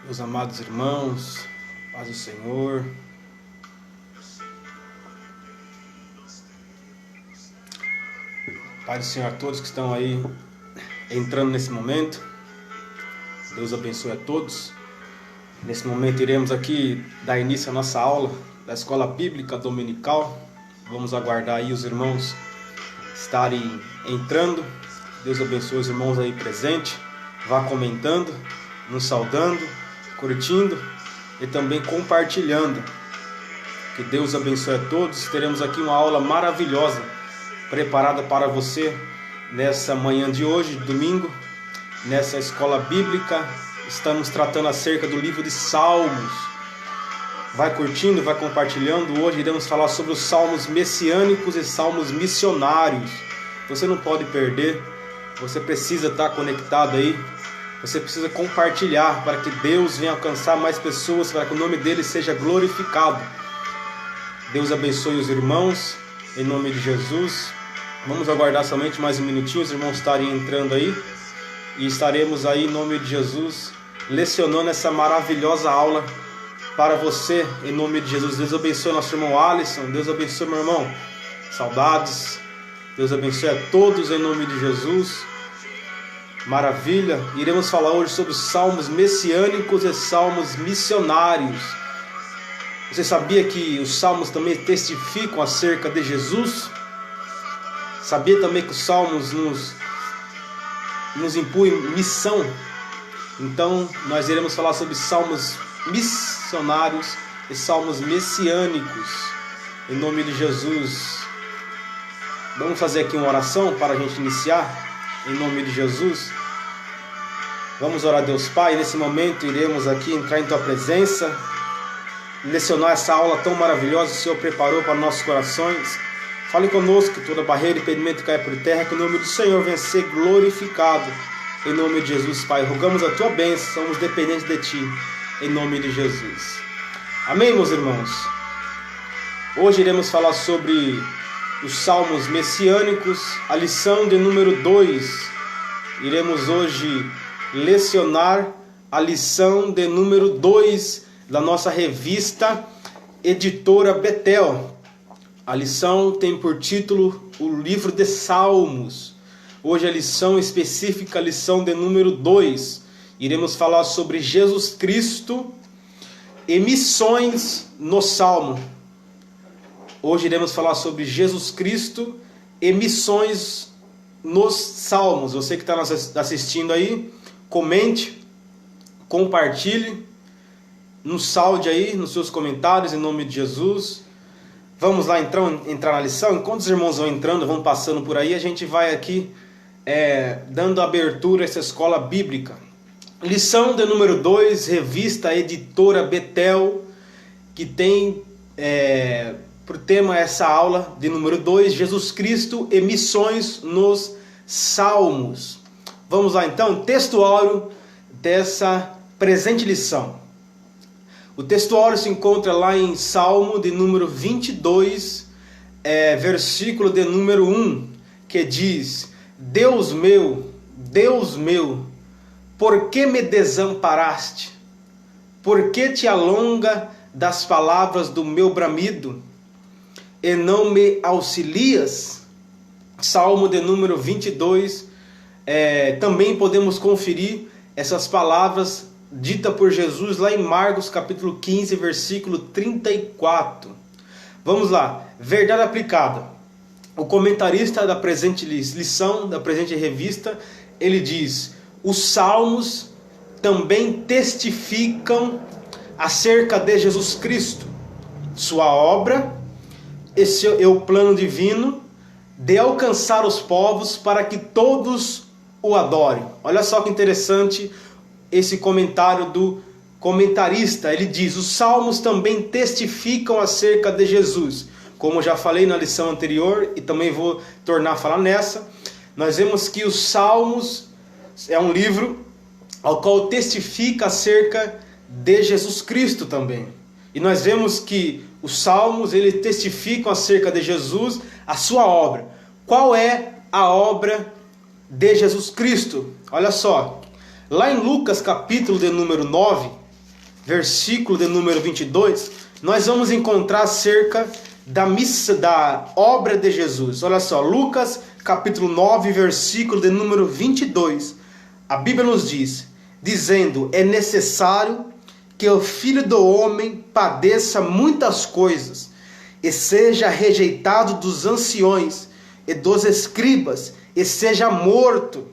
Meus amados irmãos, paz do Senhor. Paz do Senhor a todos que estão aí entrando nesse momento. Deus abençoe a todos. Nesse momento iremos aqui dar início à nossa aula da Escola Bíblica Dominical. Vamos aguardar aí os irmãos estarem entrando. Deus abençoe os irmãos aí presentes. Vá comentando, nos saudando, curtindo e também compartilhando. Que Deus abençoe a todos. Teremos aqui uma aula maravilhosa preparada para você nessa manhã de hoje, domingo, nessa escola bíblica. Estamos tratando acerca do livro de Salmos. Vai curtindo, vai compartilhando. Hoje iremos falar sobre os salmos messiânicos e salmos missionários. Você não pode perder. Você precisa estar conectado aí. Você precisa compartilhar para que Deus venha alcançar mais pessoas, para que o nome dele seja glorificado. Deus abençoe os irmãos, em nome de Jesus. Vamos aguardar somente mais um minutinho, os irmãos estarem entrando aí. E estaremos aí, em nome de Jesus, lecionando essa maravilhosa aula para você, em nome de Jesus. Deus abençoe nosso irmão Alisson, Deus abençoe meu irmão. Saudades. Deus abençoe a todos, em nome de Jesus. Maravilha, iremos falar hoje sobre os salmos messiânicos e salmos missionários. Você sabia que os salmos também testificam acerca de Jesus? Sabia também que os salmos nos impõem missão? Então nós iremos falar sobre salmos missionários e salmos messiânicos, em nome de Jesus. Vamos fazer aqui uma oração para a gente iniciar? Em nome de Jesus, vamos orar a Deus Pai. Nesse momento iremos aqui entrar em Tua presença, lecionar essa aula tão maravilhosa que o Senhor preparou para nossos corações. Fale conosco, que toda barreira e impedimento caia por terra, que o nome do Senhor venha ser glorificado. Em nome de Jesus, Pai, rogamos a Tua bênção, somos dependentes de Ti, em nome de Jesus. Amém, meus irmãos? Hoje iremos falar sobre os salmos messiânicos, a lição de número 2. Iremos hoje lecionar a lição de número 2 da nossa revista Editora Betel. A lição tem por título o livro de Salmos. Hoje a lição específica, a lição de número 2. Iremos falar sobre Jesus Cristo e missões no Salmo. Hoje iremos falar sobre Jesus Cristo e missões nos Salmos. Você que está nos assistindo aí, comente, compartilhe, nos salde aí nos seus comentários, em nome de Jesus. Vamos lá entrar na lição. Enquanto os irmãos vão entrando, vão passando por aí, a gente vai aqui dando abertura a essa escola bíblica. Lição de número 2, revista Editora Betel, que tem por tema essa aula de número 2, Jesus Cristo e missões nos Salmos. Vamos lá então, textuário dessa presente lição. O textuário se encontra lá em Salmo de número 22, versículo de número 1, que diz: Deus meu, por que me desamparaste? Por que te alonga das palavras do meu bramido e não me auxilias? Salmo de número 22, também podemos conferir essas palavras ditas por Jesus lá em Marcos capítulo 15, versículo 34. Vamos lá, verdade aplicada. O comentarista da presente lição, da presente revista, ele diz: os salmos também testificam acerca de Jesus Cristo, sua obra esse é o plano divino de alcançar os povos para que todos o adorem. Olha só que interessante esse comentário do comentarista. Ele diz: os salmos também testificam acerca de Jesus. Como eu já falei na lição anterior e também vou tornar a falar nessa, nós vemos que os salmos é um livro ao qual testifica acerca de Jesus Cristo também. E nós vemos que os salmos, eles testificam acerca de Jesus, a sua obra. Qual é a obra de Jesus Cristo? Olha só, lá em Lucas capítulo de número 9, versículo de número 22, nós vamos encontrar acerca da obra de Jesus. Olha só, Lucas capítulo 9, versículo de número 22. A Bíblia nos diz, dizendo: é necessário que o Filho do Homem padeça muitas coisas, e seja rejeitado dos anciões e dos escribas, e seja morto,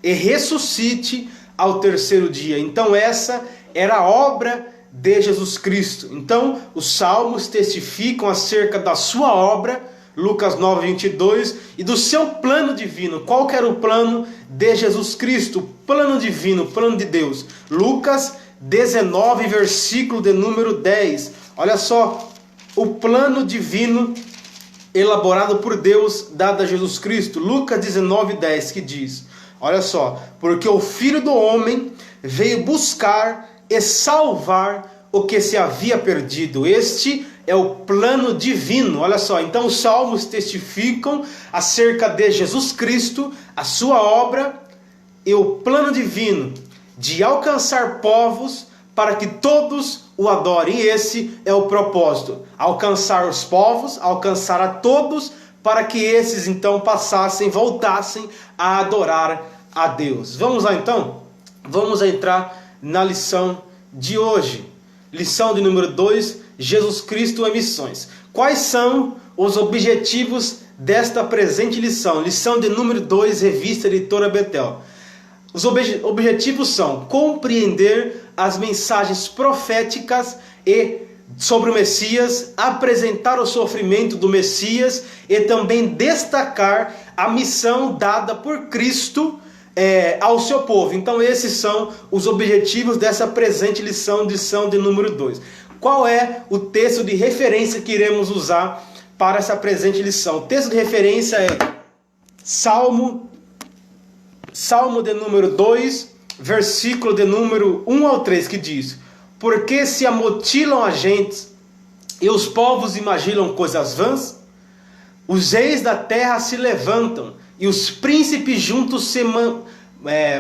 e ressuscite ao terceiro dia. Então essa era a obra de Jesus Cristo. Então os salmos testificam acerca da sua obra, Lucas 9, 22, e do seu plano divino. Qual que era o plano de Jesus Cristo? O plano divino, o plano de Deus. Lucas 19, versículo de número 10. Olha só, o plano divino elaborado por Deus, dado a Jesus Cristo. Lucas 19, 10, que diz, olha só, porque o Filho do Homem veio buscar e salvar o que se havia perdido. Este é o plano divino. Olha só, então os salmos testificam acerca de Jesus Cristo, a sua obra e o plano divino de alcançar povos para que todos o adorem. E esse é o propósito: alcançar os povos, alcançar a todos, para que esses então voltassem a adorar a Deus. Vamos lá então? Vamos entrar na lição de hoje. Lição de número 2, Jesus Cristo em missões. Quais são os objetivos desta presente lição? Lição de número 2, revista Editora Betel. Os objetivos são compreender as mensagens proféticas e sobre o Messias, apresentar o sofrimento do Messias e também destacar a missão dada por Cristo ao seu povo. Então esses são os objetivos dessa presente lição de número 2. Qual é o texto de referência que iremos usar para essa presente lição? O texto de referência é Salmo de número 2, versículo de número 1 ao 3, que diz: porque se amotilam as gentes e os povos imaginam coisas vãs, os reis da terra se levantam e os príncipes juntos se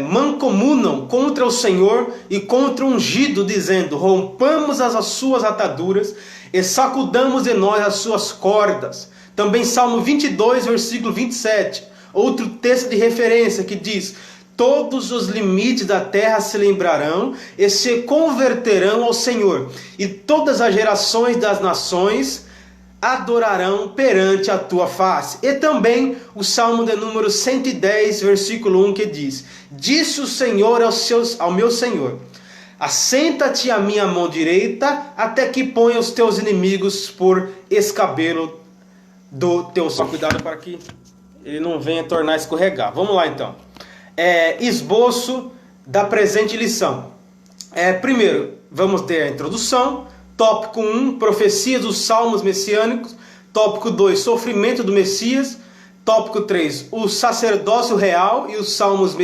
mancomunam contra o Senhor e contra o ungido, dizendo: rompamos as suas ataduras e sacudamos de nós as suas cordas. Também Salmo 22, versículo 27, outro texto de referência que diz: todos os limites da terra se lembrarão e se converterão ao Senhor, e todas as gerações das nações adorarão perante a tua face. E também o Salmo de número 110, versículo 1, que diz: disse o Senhor ao meu Senhor: assenta-te à minha mão direita, até que ponha os teus inimigos por escabelo do teu sol. Cuidado para que ele não venha tornar a escorregar. Vamos lá então. Esboço da presente lição. Primeiro, vamos ter a introdução. Tópico 1, profecia dos salmos messiânicos. Tópico 2, sofrimento do Messias. Tópico 3, o sacerdócio real e os salmos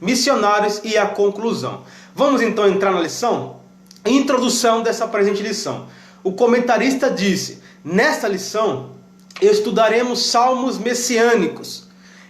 missionários e a conclusão. Vamos então entrar na lição? Introdução dessa presente lição. O comentarista disse: nesta lição estudaremos salmos messiânicos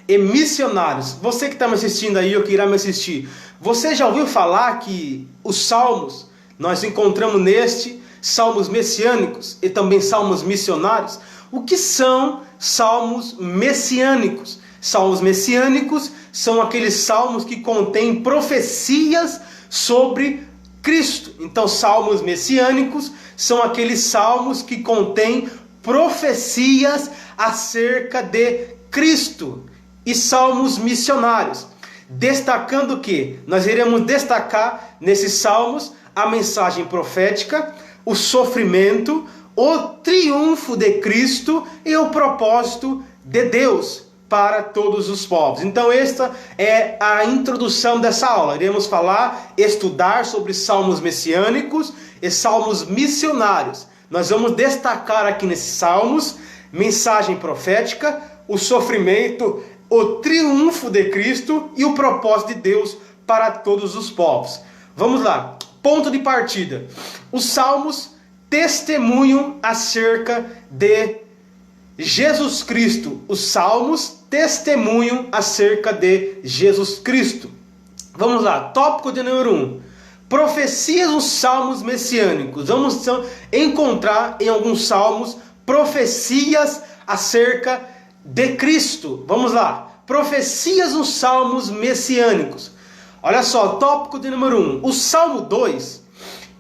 e missionários. Você que está me assistindo aí ou que irá me assistir, você já ouviu falar que os salmos nós encontramos neste salmos messiânicos e também salmos missionários? O que são salmos messiânicos? Salmos messiânicos são aqueles salmos que contêm profecias sobre Cristo. Então salmos messiânicos são aqueles salmos que contêm profecias acerca de Cristo. E salmos missionários, destacando que nós iremos destacar nesses salmos a mensagem profética, o sofrimento, o triunfo de Cristo e o propósito de Deus para todos os povos. Então esta é a introdução dessa aula. Iremos estudar sobre salmos messiânicos e salmos missionários. Nós vamos destacar aqui nesses salmos mensagem profética, o sofrimento, o triunfo de Cristo e o propósito de Deus para todos os povos. Vamos lá. Ponto de partida. Os salmos testemunham acerca de Jesus Cristo. Os salmos testemunham acerca de Jesus Cristo. Vamos lá. Tópico de número 1. profecias nos salmos messiânicos. Vamos então encontrar em alguns salmos profecias acerca de Cristo. Vamos lá. Profecias nos salmos messiânicos. Olha só, tópico de número 1. O Salmo 2,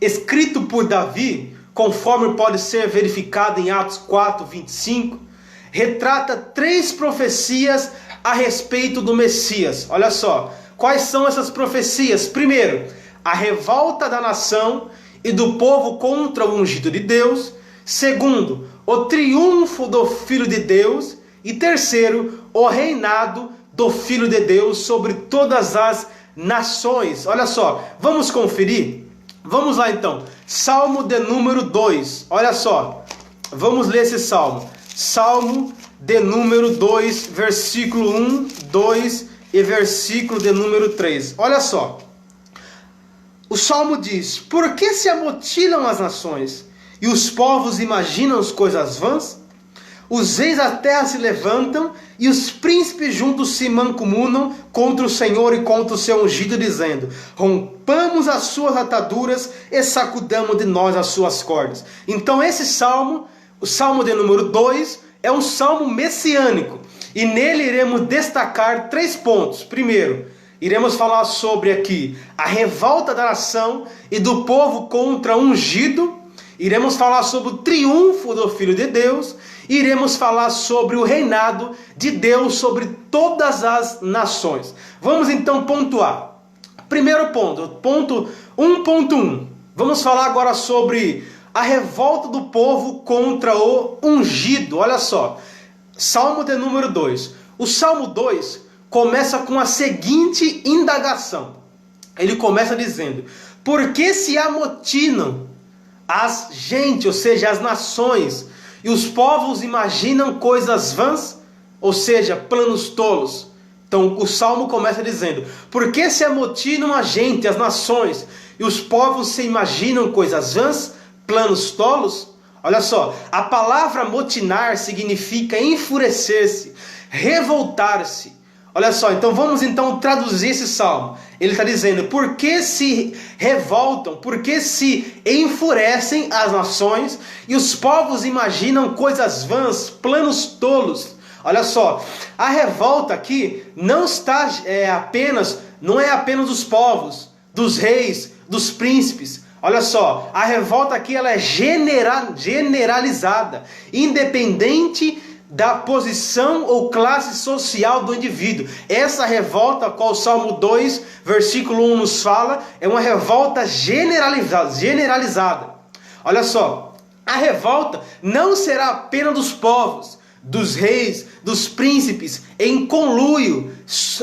escrito por Davi, conforme pode ser verificado em Atos 4, 25, retrata 3 profecias a respeito do Messias. Olha só, quais são essas profecias? Primeiro, a revolta da nação e do povo contra o ungido de Deus. Segundo, o triunfo do Filho de Deus. E terceiro, o reinado do Filho de Deus sobre todas as nações. Olha só, vamos conferir? Vamos lá então. Salmo de número 2. Olha só, vamos ler esse salmo. Salmo de número 2, versículo 1, 2 e versículo de número 3. Olha só. O salmo diz: por que se amotinam as nações e os povos imaginam as coisas vãs? Os reis da terra se levantam e os príncipes juntos se mancomunam contra o Senhor e contra o seu ungido, dizendo: rompamos as suas ataduras e sacudamos de nós as suas cordas. Então esse salmo, o salmo de número 2, é um salmo messiânico. E nele iremos destacar 3 pontos. Primeiro, iremos falar sobre aqui a revolta da nação e do povo contra o ungido. Iremos falar sobre o triunfo do Filho de Deus. Iremos falar sobre o reinado de Deus sobre todas as nações. Vamos então pontuar. Primeiro ponto, ponto 1.1. Vamos falar agora sobre a revolta do povo contra o ungido. Olha só, Salmo de número 2. O Salmo 2 começa com a seguinte indagação. Ele começa dizendo: por que se amotinam as gente, ou seja, as nações, e os povos imaginam coisas vãs, ou seja, planos tolos? Então o salmo começa dizendo: por que se amotinam a gente, as nações, e os povos se imaginam coisas vãs, planos tolos? Olha só, a palavra amotinar significa enfurecer-se, revoltar-se. Olha só, então vamos então traduzir esse salmo. Ele está dizendo: por que se revoltam, por que se enfurecem as nações e os povos imaginam coisas vãs, planos tolos? Olha só, a revolta aqui não é apenas dos povos, dos reis, dos príncipes. Olha só, a revolta aqui ela é generalizada, independente da posição ou classe social do indivíduo. Essa revolta, a qual o Salmo 2, versículo 1 nos fala, é uma revolta generalizada. Olha só, a revolta não será apenas dos povos, dos reis, dos príncipes, em conluio,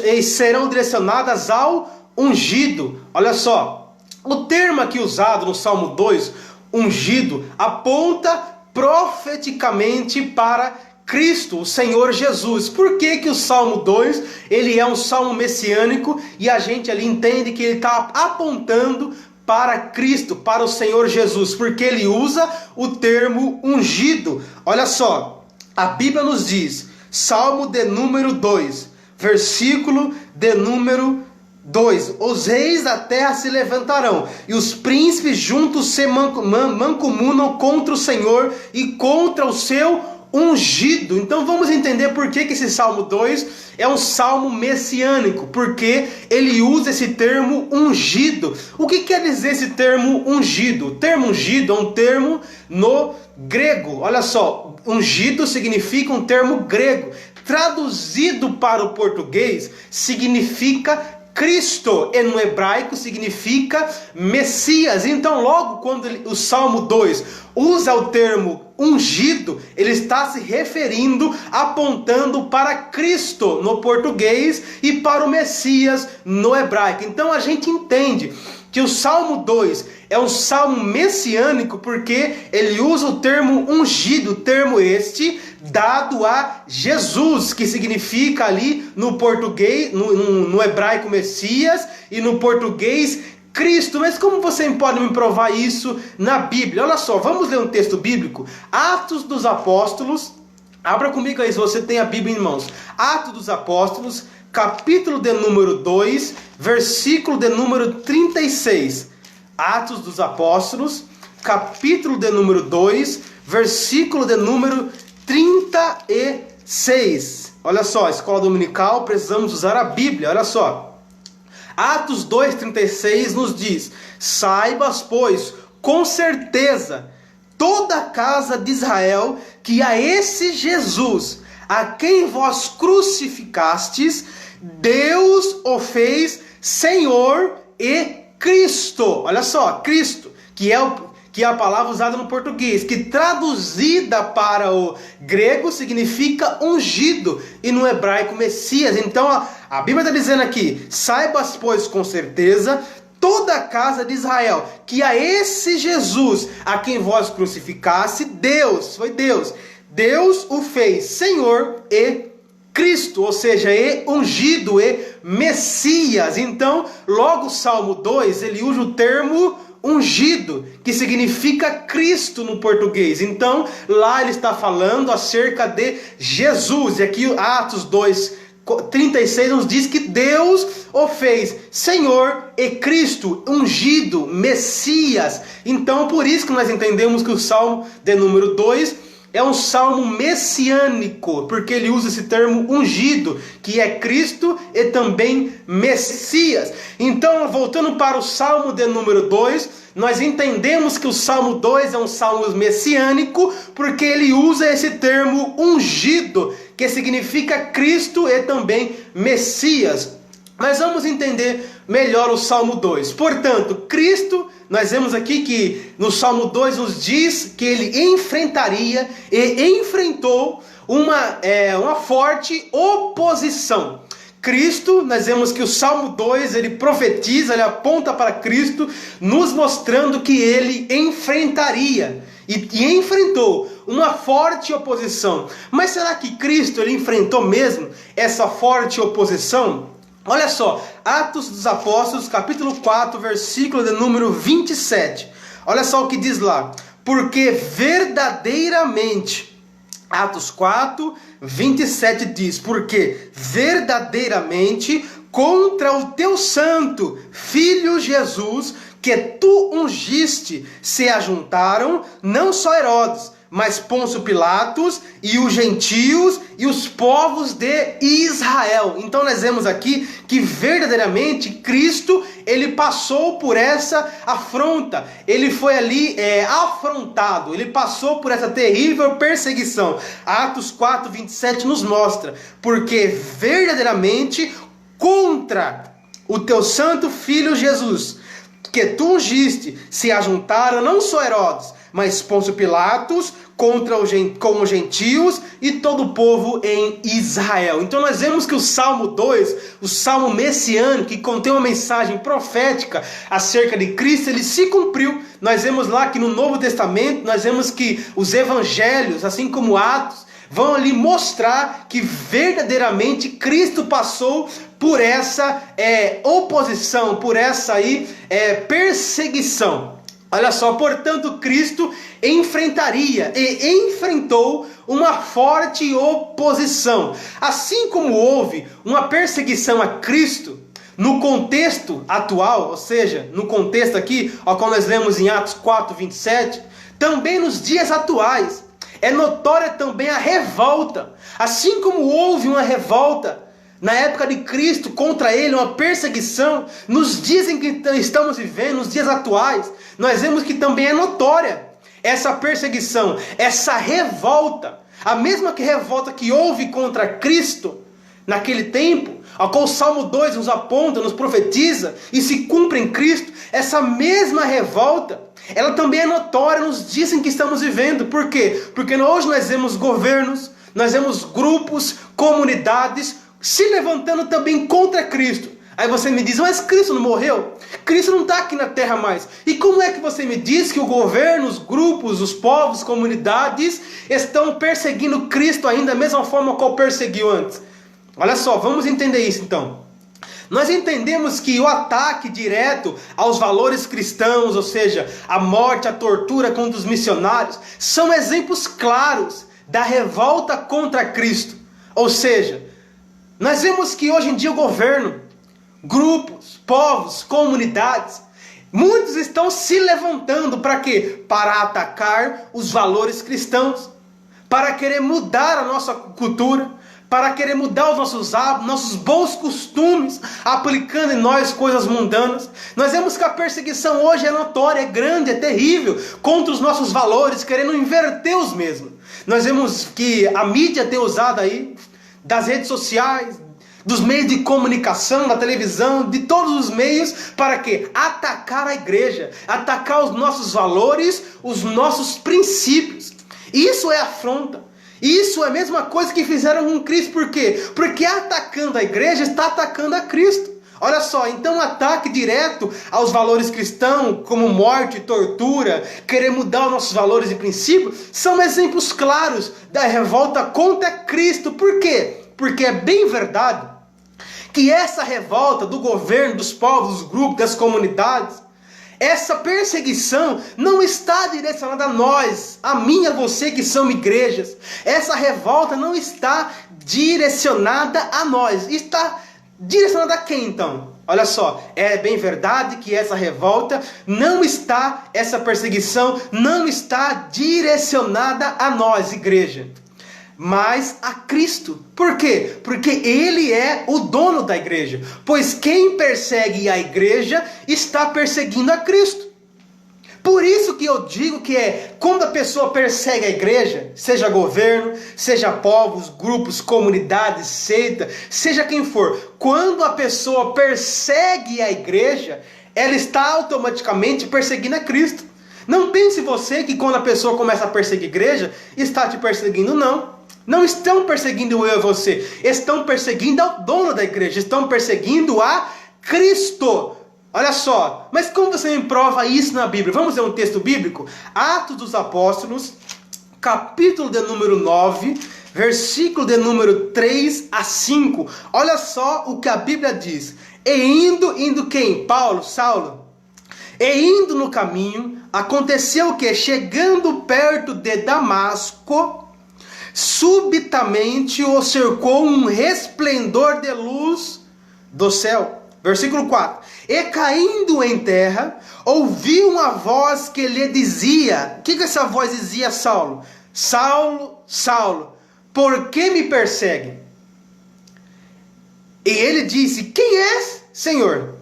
e serão direcionadas ao ungido. Olha só, o termo aqui usado no Salmo 2, ungido, aponta profeticamente para Cristo, o Senhor Jesus. Por que o Salmo 2 ele é um salmo messiânico e a gente ali entende que ele está apontando para Cristo, para o Senhor Jesus? Porque ele usa o termo ungido. Olha só, a Bíblia nos diz, Salmo de número 2, versículo de número 2: os reis da terra se levantarão e os príncipes juntos se mancomunam contra o Senhor e contra o seu ungido. Então vamos entender por que esse Salmo 2 é um salmo messiânico, porque ele usa esse termo ungido. O que quer dizer esse termo ungido? O termo ungido é um termo no grego. Olha só, ungido significa um termo grego. Traduzido para o português significa Cristo, e no hebraico significa Messias. Então logo quando o Salmo 2 usa o termo ungido, ele está se referindo, apontando para Cristo no português e para o Messias no hebraico. Então a gente entende que o Salmo 2 é um salmo messiânico porque ele usa o termo ungido, termo este dado a Jesus, que significa ali no português, no hebraico Messias e no português Cristo. Mas como você pode me provar isso na Bíblia? Olha só, vamos ler um texto bíblico, Atos dos Apóstolos. Abra comigo aí se você tem a Bíblia em mãos. Atos dos Apóstolos, capítulo de número 2, versículo de número 36. Atos dos Apóstolos, capítulo de número 2, versículo de número 36. Olha só, escola dominical, precisamos usar a Bíblia, olha só. Atos 2,36 nos diz: saibas, pois, com certeza, toda a casa de Israel, que a esse Jesus, a quem vós crucificastes, Deus o fez Senhor e Cristo. Olha só, Cristo, que é a palavra usada no português, que traduzida para o grego significa ungido, e no hebraico Messias. Então a Bíblia está dizendo aqui: saibas, pois, com certeza, toda a casa de Israel, que a esse Jesus, a quem vós crucificaste, Deus o fez Senhor e Cristo, ou seja, e ungido, e Messias. Então, logo o Salmo 2, ele usa o termo ungido, que significa Cristo no português. Então, lá ele está falando acerca de Jesus. E aqui Atos 2:36 nos diz que Deus o fez Senhor e Cristo, ungido, Messias. Então, por isso que nós entendemos que o Salmo de número 2 é um salmo messiânico, porque ele usa esse termo ungido, que é Cristo e também Messias. Então, voltando para o salmo de número 2, nós entendemos que o salmo 2 é um salmo messiânico, porque ele usa esse termo ungido, que significa Cristo e também Messias. Mas vamos entender melhor o Salmo 2. Portanto, Cristo, nós vemos aqui que no Salmo 2 nos diz que ele enfrentaria e enfrentou uma forte oposição. Cristo, nós vemos que o Salmo 2, ele profetiza, ele aponta para Cristo, nos mostrando que ele enfrentaria e enfrentou uma forte oposição. Mas será que Cristo ele enfrentou mesmo essa forte oposição? Olha só, Atos dos Apóstolos, capítulo 4, versículo de número 27. Olha só o que diz lá: porque verdadeiramente, Atos 4, 27 diz: porque verdadeiramente contra o teu santo Filho Jesus, que tu ungiste, se ajuntaram não só Herodes, mas Pôncio Pilatos e os gentios e os povos de Israel. Então nós vemos aqui que verdadeiramente Cristo, ele passou por essa afronta, ele foi ali afrontado, ele passou por essa terrível perseguição. Atos 4, 27 nos mostra: porque verdadeiramente contra o teu santo Filho Jesus, que tu ungiste, se ajuntaram não só Herodes, mas Pôncio Pilatos com os gentios e todo o povo em Israel. Então nós vemos que o Salmo 2, o Salmo messiânico, que contém uma mensagem profética acerca de Cristo, ele se cumpriu. Nós vemos lá que no Novo Testamento, nós vemos que os evangelhos, assim como Atos, vão ali mostrar que verdadeiramente Cristo passou por essa oposição, por essa perseguição. Olha só, portanto, Cristo enfrentaria e enfrentou uma forte oposição. Assim como houve uma perseguição a Cristo no contexto atual, ou seja, no contexto aqui, ao qual nós lemos em Atos 4, 27, também nos dias atuais é notória também a revolta. Assim como houve uma revolta na época de Cristo contra ele, uma perseguição, nos dias em que estamos vivendo, nos dias atuais, nós vemos que também é notória essa perseguição, essa revolta, a mesma revolta que houve contra Cristo naquele tempo, a qual o Salmo 2 nos aponta, nos profetiza e se cumpre em Cristo. Essa mesma revolta, ela também é notória nos dias em que estamos vivendo. Por quê? Porque hoje nós vemos governos, nós vemos grupos, comunidades se levantando também contra Cristo. Aí você me diz: mas Cristo não morreu? Cristo não está aqui na terra mais. E como é que você me diz que o governo, os grupos, os povos, comunidades estão perseguindo Cristo ainda da mesma forma qual perseguiu antes? Olha só, vamos entender isso então. Nós entendemos que o ataque direto aos valores cristãos, ou seja, a morte, a tortura contra os missionários, são exemplos claros da revolta contra Cristo. Ou seja, nós vemos que hoje em dia o governo, grupos, povos, comunidades, Muitos estão se levantando para quê? Para atacar os valores cristãos, para querer mudar a nossa cultura, para querer mudar os nossos hábitos, nossos bons costumes, aplicando em nós coisas mundanas. Nós vemos que a perseguição hoje é notória, é grande, é terrível, contra os nossos valores, querendo inverter os mesmos. Nós vemos que a mídia tem usado aí, das redes sociais, dos meios de comunicação, da televisão, de todos os meios, para quê? Atacar a igreja, atacar os nossos valores, os nossos princípios. Isso é afronta. Isso é a mesma coisa que fizeram com Cristo. Por quê? Porque atacando a igreja, está atacando a Cristo. Olha só, então um ataque direto aos valores cristãos, como morte, tortura, querer mudar os nossos valores e princípios, são exemplos claros da revolta contra Cristo. Por quê? Porque é bem verdade que essa revolta do governo, dos povos, dos grupos, das comunidades, essa perseguição não está direcionada a nós, a mim e a você que são igrejas. Essa revolta não está direcionada a nós. Está direcionada a quem então? Olha só, é bem verdade que essa revolta não está, essa perseguição não está direcionada a nós, igreja, mas a Cristo. Por quê? Porque Ele é o dono da igreja. Pois quem persegue a igreja está perseguindo a Cristo. Por isso que eu digo que quando a pessoa persegue a igreja, seja governo, seja povos, grupos, comunidades, seita, seja quem for, quando a pessoa persegue a igreja, ela está automaticamente perseguindo a Cristo. Não pense você que quando a pessoa começa a perseguir a igreja, está te perseguindo, não. Não estão perseguindo eu e você, estão perseguindo ao dono da igreja, estão perseguindo a Cristo. Olha só, mas como você me prova isso na Bíblia? Vamos ler um texto bíblico? Atos dos Apóstolos, capítulo de número 9, versículo de número 3 a 5. Olha só o que a Bíblia diz. E indo quem? Paulo, Saulo. E indo no caminho, aconteceu que, chegando perto de Damasco, subitamente o cercou um resplendor de luz do céu. Versículo 4. E caindo em terra, ouviu uma voz que lhe dizia... O que essa voz dizia a Saulo? Saulo, Saulo, por que me persegue? E ele disse, quem és, Senhor?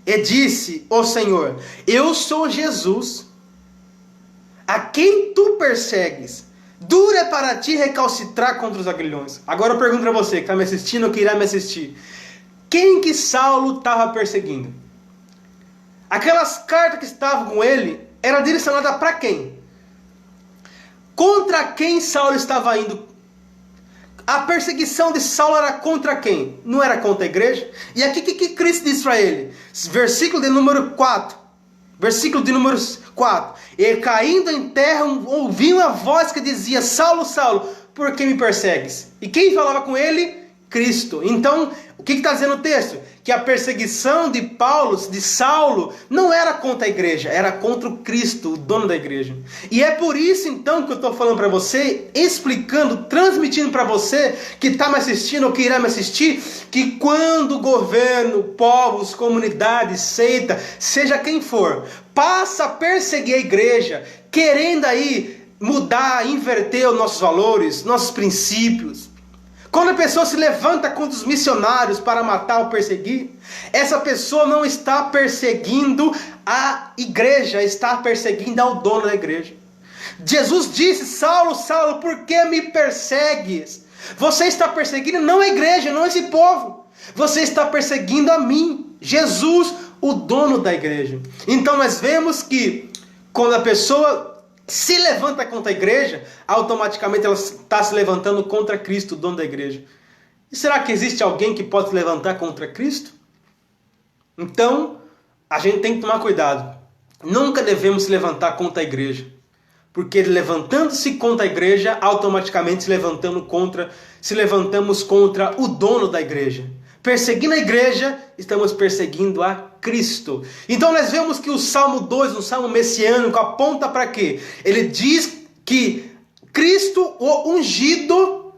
E disse o Senhor, eu sou Jesus, a quem tu persegues. Duro é para ti recalcitrar contra os aguilhões. Agora eu pergunto para você que está me assistindo ou que irá me assistir. Quem que Saulo estava perseguindo? Aquelas cartas que estavam com ele eram direcionadas para quem? Contra quem Saulo estava indo? A perseguição de Saulo era contra quem? Não era contra a igreja? E aqui o que Cristo diz para ele? Versículo de número 4. Versículo de número 4. E caindo em terra, ouviu uma voz que dizia, Saulo, Saulo, por que me persegues? E quem falava com ele? Cristo. Então, o que está dizendo o texto? Que a perseguição de Paulo, de Saulo, não era contra a igreja, era contra o Cristo, o dono da igreja. E é por isso então que eu estou falando para você, explicando, transmitindo para você, que está me assistindo ou que irá me assistir, que quando o governo, povos, comunidades, seita, seja quem for, passa a perseguir a igreja, querendo aí mudar, inverter os nossos valores, nossos princípios, quando a pessoa se levanta contra os missionários para matar ou perseguir, essa pessoa não está perseguindo a igreja, está perseguindo ao dono da igreja. Jesus disse, Saulo, Saulo, por que me persegues? Você está perseguindo não a igreja, não esse povo. Você está perseguindo a mim, Jesus, o dono da igreja. Então nós vemos que quando a pessoa se levanta contra a igreja, automaticamente ela está se levantando contra Cristo, o dono da igreja. E será que existe alguém que pode se levantar contra Cristo? Então, a gente tem que tomar cuidado. Nunca devemos se levantar contra a igreja. Porque levantando-se contra a igreja, automaticamente se levantamos contra o dono da igreja. Perseguindo a igreja, estamos perseguindo a Cristo. Então nós vemos que o Salmo 2, um salmo messiânico, aponta para quê? Ele diz que Cristo, o ungido,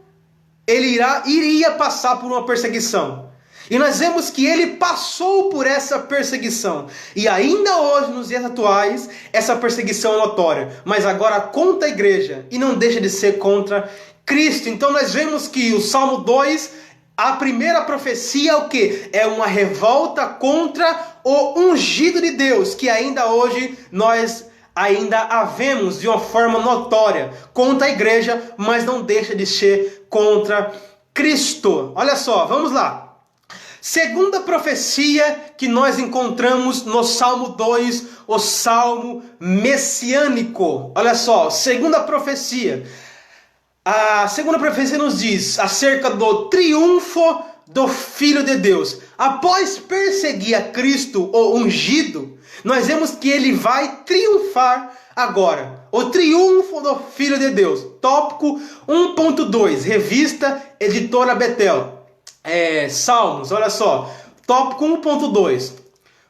ele iria passar por uma perseguição. E nós vemos que ele passou por essa perseguição. E ainda hoje, nos dias atuais, essa perseguição é notória. Mas agora contra a igreja. E não deixa de ser contra Cristo. Então nós vemos que o Salmo 2, a primeira profecia é o quê? É uma revolta contra o ungido de Deus. Que ainda hoje nós ainda a vemos de uma forma notória contra a igreja. Mas não deixa de ser contra Cristo. Olha só, vamos lá. Segunda profecia que nós encontramos no Salmo 2, o Salmo messiânico. Olha só, segunda profecia. A segunda profecia nos diz acerca do triunfo do Filho de Deus. Após perseguir a Cristo, o ungido, nós vemos que ele vai triunfar agora. O triunfo do Filho de Deus. Tópico 1.2, revista Editora Betel. Salmos, olha só, tópico 1.2,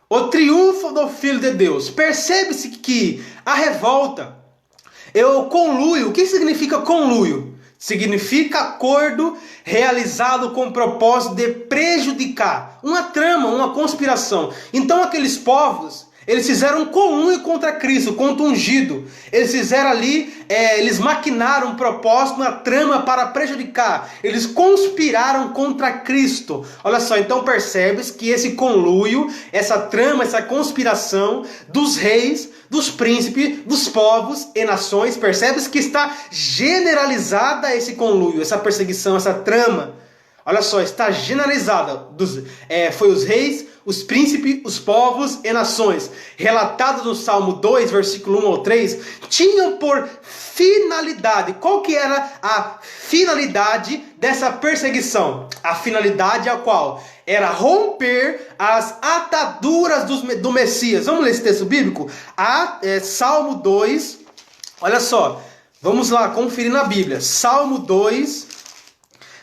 o triunfo do Filho de Deus. Percebe-se que a revolta, conluio. O que significa conluio? Significa acordo realizado com o propósito de prejudicar, uma trama, uma conspiração. Então aqueles povos, eles fizeram um conluio contra Cristo, contra o ungido. Eles fizeram ali, eles maquinaram um propósito, uma trama para prejudicar. Eles conspiraram contra Cristo. Olha só, então percebes que esse conluio, essa trama, essa conspiração dos reis, dos príncipes, dos povos e nações, percebes que está generalizada esse conluio, essa perseguição, essa trama. Olha só, está generalizada. Foi os reis, os príncipes, os povos e nações, relatados no Salmo 2, versículo 1 ao 3, tinham por finalidade. Qual que era a finalidade dessa perseguição? A finalidade a qual? Era romper as ataduras do Messias. Vamos ler esse texto bíblico? Salmo 2, olha só, vamos lá conferir na Bíblia. Salmo 2,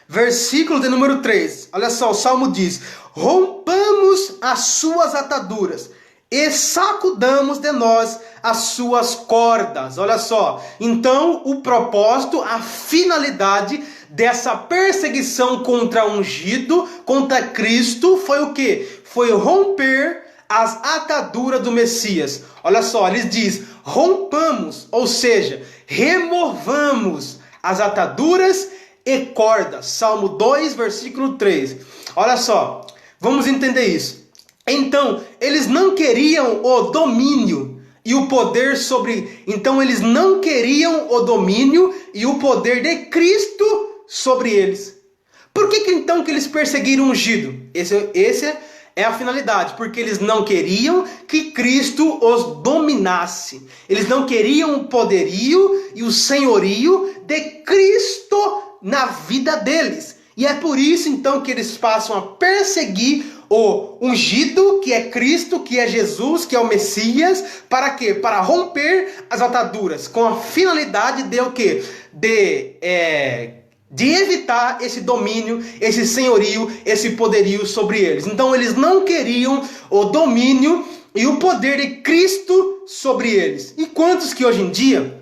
versículo de número 3. Olha só, o Salmo diz: rompamos as suas ataduras e sacudamos de nós as suas cordas. Olha só, então o propósito, a finalidade dessa perseguição contra o ungido, contra Cristo, foi o quê? Foi romper as ataduras do Messias. Olha só, ele diz: rompamos, ou seja, removamos as ataduras e cordas. Salmo 2, versículo 3. Olha só, vamos entender isso. Então, eles não queriam o domínio e o poder sobre... Então, eles não queriam o domínio e o poder de Cristo sobre eles. Por que então que eles perseguiram o ungido? Esse é a finalidade. Porque eles não queriam que Cristo os dominasse. Eles não queriam o poderio e o senhorio de Cristo na vida deles. E é por isso então que eles passam a perseguir o ungido, que é Cristo, que é Jesus, que é o Messias. Para quê? Para romper as ataduras, com a finalidade de o quê? De evitar esse domínio, esse senhorio, esse poderio sobre eles. Então eles não queriam o domínio e o poder de Cristo sobre eles. E quantos que hoje em dia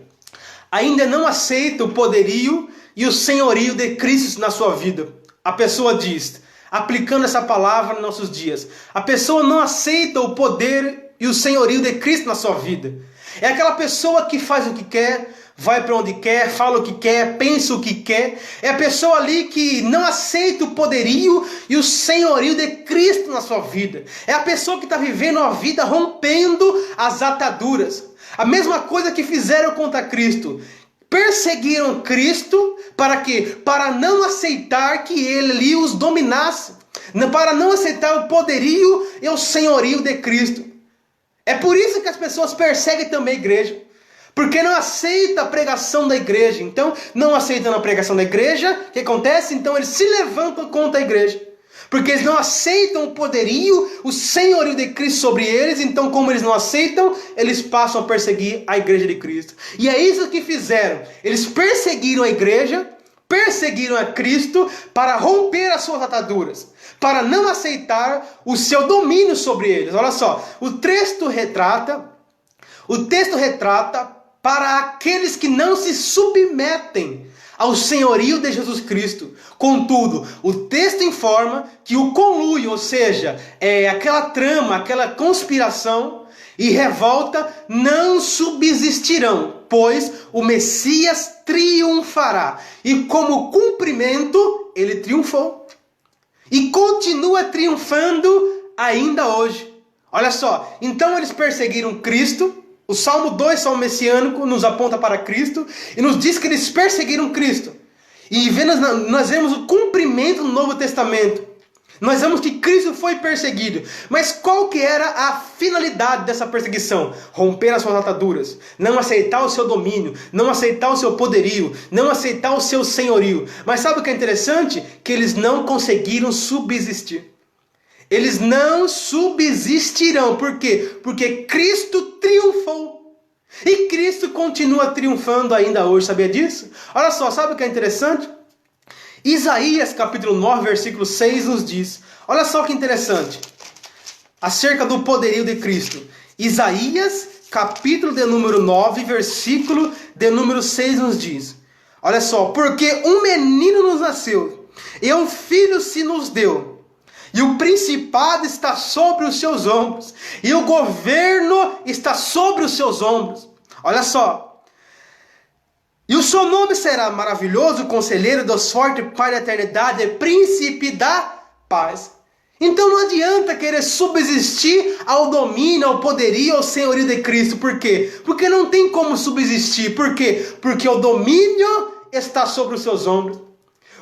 ainda não aceitam o poderio e o senhorio de Cristo na sua vida? A pessoa diz, aplicando essa palavra nos nossos dias, a pessoa não aceita o poder e o senhorio de Cristo na sua vida. É aquela pessoa que faz o que quer, vai para onde quer, fala o que quer, pensa o que quer. É a pessoa ali que não aceita o poderio e o senhorio de Cristo na sua vida. É a pessoa que está vivendo a vida rompendo as ataduras. A mesma coisa que fizeram contra Cristo. Perseguiram Cristo para quê? Para não aceitar que ele os dominasse. Para não aceitar o poderio e o senhorio de Cristo. É por isso que as pessoas perseguem também a igreja. Porque não aceita a pregação da igreja. Então, não aceitam a pregação da igreja, o que acontece? Então, eles se levantam contra a igreja. Porque eles não aceitam o poderio, o senhorio de Cristo sobre eles. Então, como eles não aceitam, eles passam a perseguir a igreja de Cristo. E é isso que fizeram. Eles perseguiram a igreja, perseguiram a Cristo para romper as suas ataduras, para não aceitar o seu domínio sobre eles. Olha só, o texto retrata para aqueles que não se submetem ao senhorio de Jesus Cristo. Contudo, o texto informa que o conluio, ou seja, aquela trama, aquela conspiração e revolta não subsistirão, pois o Messias triunfará. E como cumprimento, ele triunfou. E continua triunfando ainda hoje. Olha só, então eles perseguiram Cristo. O Salmo 2, Salmo messiânico, nos aponta para Cristo e nos diz que eles perseguiram Cristo. E nós vemos o cumprimento no Novo Testamento. Nós vemos que Cristo foi perseguido. Mas qual que era a finalidade dessa perseguição? Romper as suas ataduras, não aceitar o seu domínio, não aceitar o seu poderio, não aceitar o seu senhorio. Mas sabe o que é interessante? Que eles não conseguiram subsistir. Eles não subsistirão. Por quê? Porque Cristo triunfou. E Cristo continua triunfando ainda hoje. Sabia disso? Olha só, sabe o que é interessante? Isaías capítulo 9, versículo 6 nos diz. Olha só que interessante. Acerca do poderio de Cristo. Isaías capítulo de número 9, versículo de número 6 nos diz. Olha só. Porque um menino nos nasceu. E um filho se nos deu. E o principado está sobre os seus ombros. E o governo está sobre os seus ombros. Olha só. E o seu nome será maravilhoso, conselheiro, Deus forte, Pai da eternidade, príncipe da paz. Então não adianta querer subsistir ao domínio, ao poderio, ao senhorio de Cristo. Por quê? Porque não tem como subsistir. Por quê? Porque o domínio está sobre os seus ombros.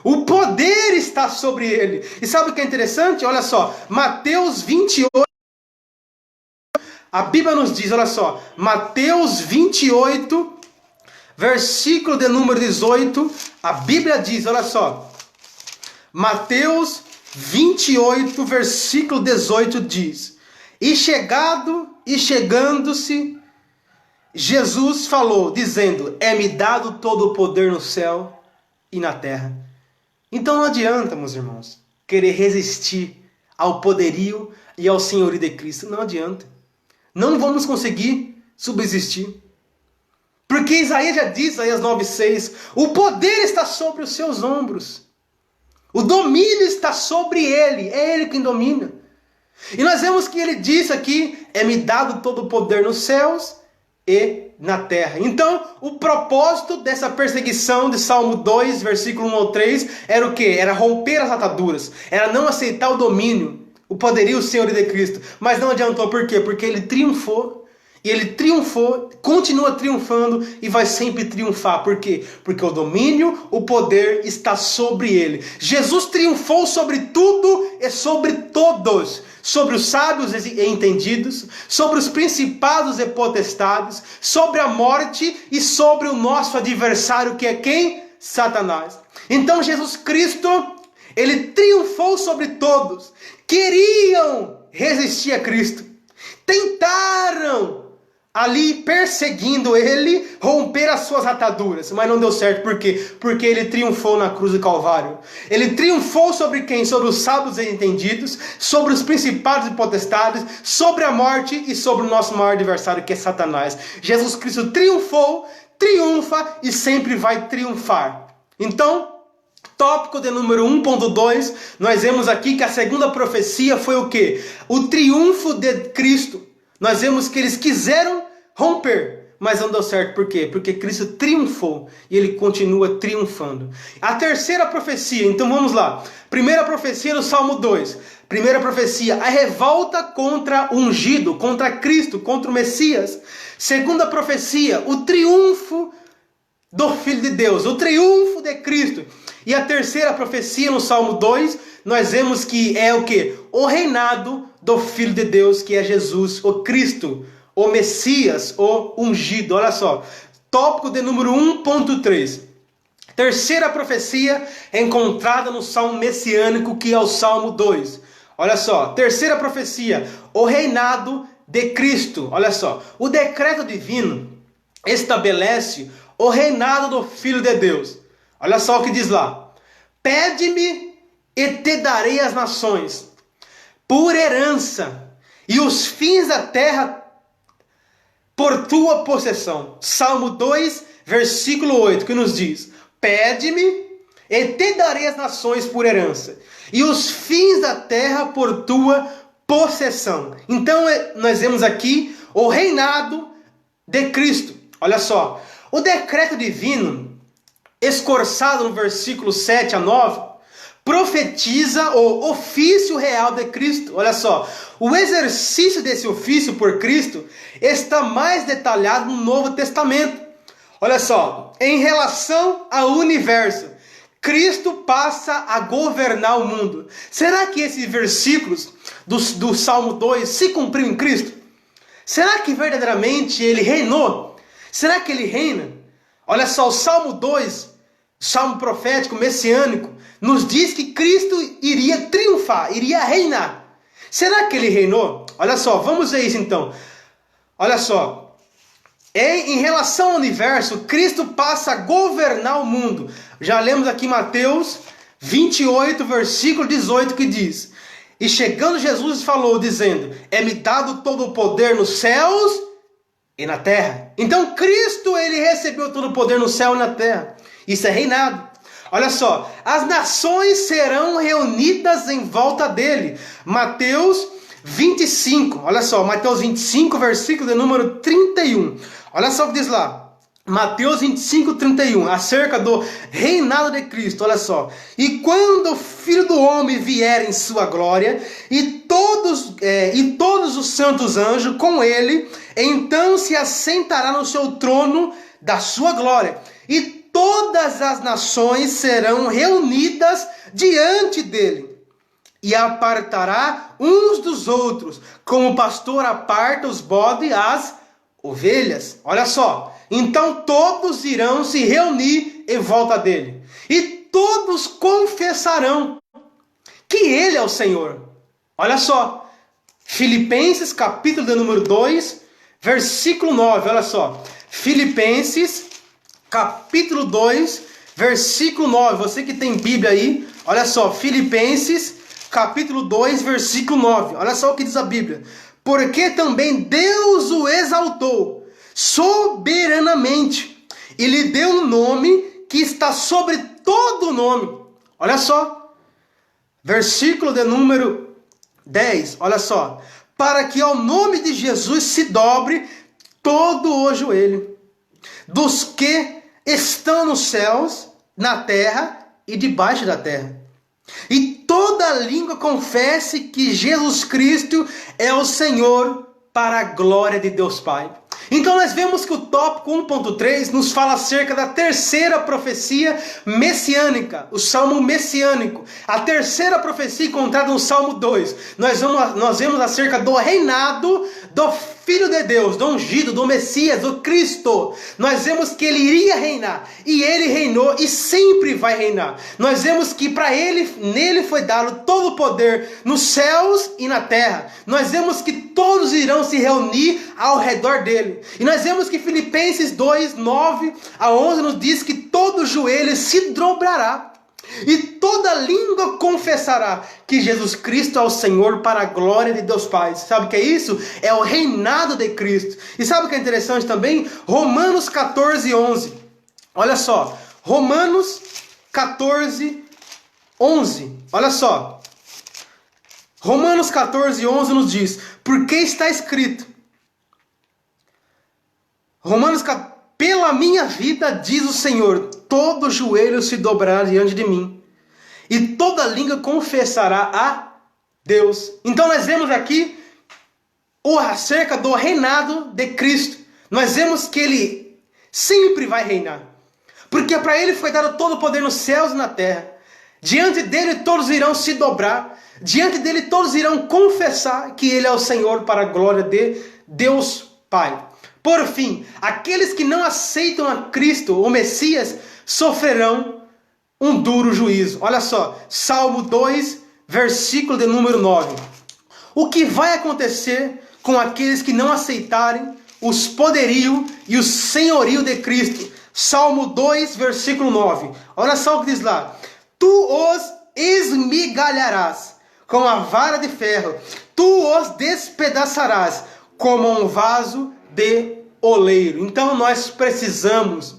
O poder está sobre ele. E sabe o que é interessante? Olha só, Mateus 28, a Bíblia nos diz, olha só, Mateus 28, versículo de número 18, a Bíblia diz, olha só, Mateus 28, versículo 18 diz, e chegando-se, Jesus falou, dizendo, é-me dado todo o poder no céu e na terra. Então não adianta, meus irmãos, querer resistir ao poderio e ao senhorio de Cristo. Não adianta. Não vamos conseguir subsistir. Porque Isaías já diz, Isaías 9,6, o poder está sobre os seus ombros. O domínio está sobre ele. É ele quem domina. E nós vemos que ele diz aqui, é-me dado todo o poder nos céus e na terra. Então, o propósito dessa perseguição de Salmo 2, versículo 1 ao 3, era o quê? Era romper as ataduras, era não aceitar o domínio, o poderio, o senhorio de Cristo. Mas não adiantou, por quê? Porque ele triunfou, e ele triunfou, continua triunfando e vai sempre triunfar. Por quê? Porque o domínio, o poder está sobre ele. Jesus triunfou sobre tudo e sobre todos. Sobre os sábios e entendidos, sobre os principados e potestades, sobre a morte e sobre o nosso adversário, que é quem? Satanás. Então Jesus Cristo, ele triunfou sobre todos. Queriam resistir a Cristo. Tentaram ali perseguindo ele, romper as suas ataduras, mas não deu certo. Por quê? Porque ele triunfou na cruz do Calvário. Ele triunfou sobre quem? Sobre os sábios e entendidos, sobre os principados e potestades, sobre a morte e sobre o nosso maior adversário, que é Satanás. Jesus Cristo triunfou, triunfa e sempre vai triunfar. Então, tópico de número 1.2, nós vemos aqui que a segunda profecia foi o quê? O triunfo de Cristo. Nós vemos que eles quiseram romper, mas não deu certo. Por quê? Porque Cristo triunfou e ele continua triunfando. A terceira profecia, então vamos lá. Primeira profecia no Salmo 2. Primeira profecia, a revolta contra o ungido, contra Cristo, contra o Messias. Segunda profecia, o triunfo do Filho de Deus, o triunfo de Cristo. E a terceira profecia no Salmo 2, nós vemos que é o quê? O reinado do Filho de Deus, que é Jesus, o Cristo, o Messias, o ungido. Olha só, tópico de número 1.3. Terceira profecia encontrada no Salmo messiânico, que é o Salmo 2. Olha só, terceira profecia, o reinado de Cristo. Olha só, o decreto divino estabelece o reinado do Filho de Deus. Olha só o que diz lá. Pede-me e te darei as nações por herança, e os fins da terra por tua possessão. Salmo 2, versículo 8, que nos diz: pede-me, e te darei as nações por herança, e os fins da terra por tua possessão. Então nós vemos aqui o reinado de Cristo. Olha só, o decreto divino, escorçado no versículo 7 a 9, profetiza o ofício real de Cristo. Olha só, o exercício desse ofício por Cristo está mais detalhado no Novo Testamento. Olha só, em relação ao universo, Cristo passa a governar o mundo. Será que esses versículos do Salmo 2 se cumpriram em Cristo? Será que verdadeiramente ele reinou? Será que ele reina? Olha só, o Salmo 2, Salmo profético, messiânico, nos diz que Cristo iria triunfar, iria reinar. Será que ele reinou? Olha só, vamos ver isso então. Olha só, em relação ao universo, Cristo passa a governar o mundo. Já lemos aqui Mateus 28, versículo 18, que diz: e chegando Jesus falou, dizendo: é-me dado todo o poder nos céus e na terra. Então Cristo, ele recebeu todo o poder no céu e na terra. Isso é reinado. Olha só, as nações serão reunidas em volta dele. Mateus 25, olha só, Mateus 25, versículo de número 31. Olha só o que diz lá. Mateus 25, 31, acerca do reinado de Cristo, olha só. E quando o Filho do Homem vier em sua glória, e todos os santos anjos com ele, então se assentará no seu trono da sua glória. E todas as nações serão reunidas diante dele. E apartará uns dos outros, como o pastor aparta os bodes e as ovelhas. Olha só. Então todos irão se reunir em volta dele. E todos confessarão que ele é o Senhor. Olha só. Filipenses, capítulo de número 2, versículo 9. Olha só. Filipenses, capítulo 2, versículo 9. Você que tem Bíblia aí, olha só. Filipenses, capítulo 2, versículo 9. Olha só o que diz a Bíblia. Porque também Deus o exaltou soberanamente e lhe deu um nome que está sobre todo nome. Olha só, versículo de número 10, olha só, para que ao nome de Jesus se dobre todo o joelho, dos que estão nos céus, na terra e debaixo da terra, e toda língua confesse que Jesus Cristo é o Senhor, para a glória de Deus Pai. Então nós vemos que o tópico 1.3 nos fala acerca da terceira profecia messiânica, o Salmo messiânico. A terceira profecia encontrada no Salmo 2. Nós vemos acerca do reinado do Filho de Deus, do ungido, do Messias, do Cristo. Nós vemos que ele iria reinar, e ele reinou e sempre vai reinar. Nós vemos que para ele, nele foi dado todo o poder nos céus e na terra. Nós vemos que todos irão se reunir ao redor dele. E nós vemos que Filipenses 2, 9 a 11 nos diz que todo joelho se dobrará e toda língua confessará que Jesus Cristo é o Senhor, para a glória de Deus Pai. Sabe o que é isso? É o reinado de Cristo. E sabe o que é interessante também? Romanos 14, 11. Olha só, Romanos 14, 11. Olha só. Romanos 14, 11 nos diz: porque está escrito, pela minha vida, diz o Senhor, todo joelho se dobrará diante de mim, e toda língua confessará a Deus. Então nós vemos aqui acerca do reinado de Cristo. Nós vemos que ele sempre vai reinar, porque para ele foi dado todo o poder nos céus e na terra. Diante dele todos irão se dobrar, diante dele todos irão confessar que ele é o Senhor, para a glória de Deus Pai. Por fim, aqueles que não aceitam a Cristo, o Messias, sofrerão um duro juízo. Olha só, Salmo 2, versículo de número 9. O que vai acontecer com aqueles que não aceitarem os poderio e o senhorio de Cristo? Salmo 2, versículo 9. Olha só o que diz lá. Tu os esmigalharás com a vara de ferro, tu os despedaçarás como um vaso de oleiro. Então nós precisamos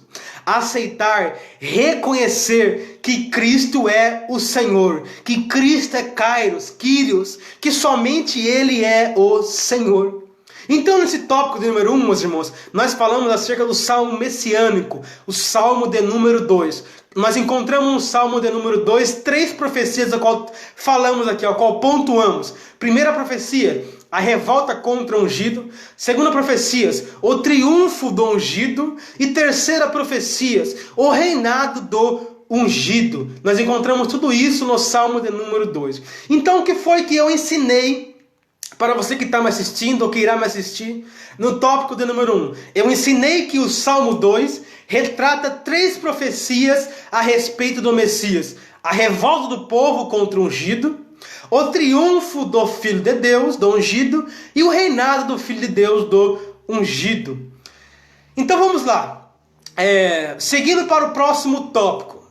aceitar, reconhecer que Cristo é o Senhor, que Cristo é Kairos, Kyrios, que somente Ele é o Senhor. Então, nesse tópico de número 1, meus irmãos, nós falamos acerca do Salmo messiânico, o Salmo de número 2. Nós encontramos no Salmo de número 2 três profecias a qual falamos aqui, a qual pontuamos. Primeira profecia, a revolta contra o ungido. Segunda profecia, o triunfo do ungido. E terceira profecia, o reinado do ungido. Nós encontramos tudo isso no Salmo de número 2. Então, o que foi que eu ensinei para você que está me assistindo ou que irá me assistir? No tópico de número 1, eu ensinei que o Salmo 2 retrata três profecias a respeito do Messias: a revolta do povo contra o ungido, o triunfo do Filho de Deus, do ungido, e o reinado do Filho de Deus, do ungido. Então vamos lá, seguindo para o próximo tópico.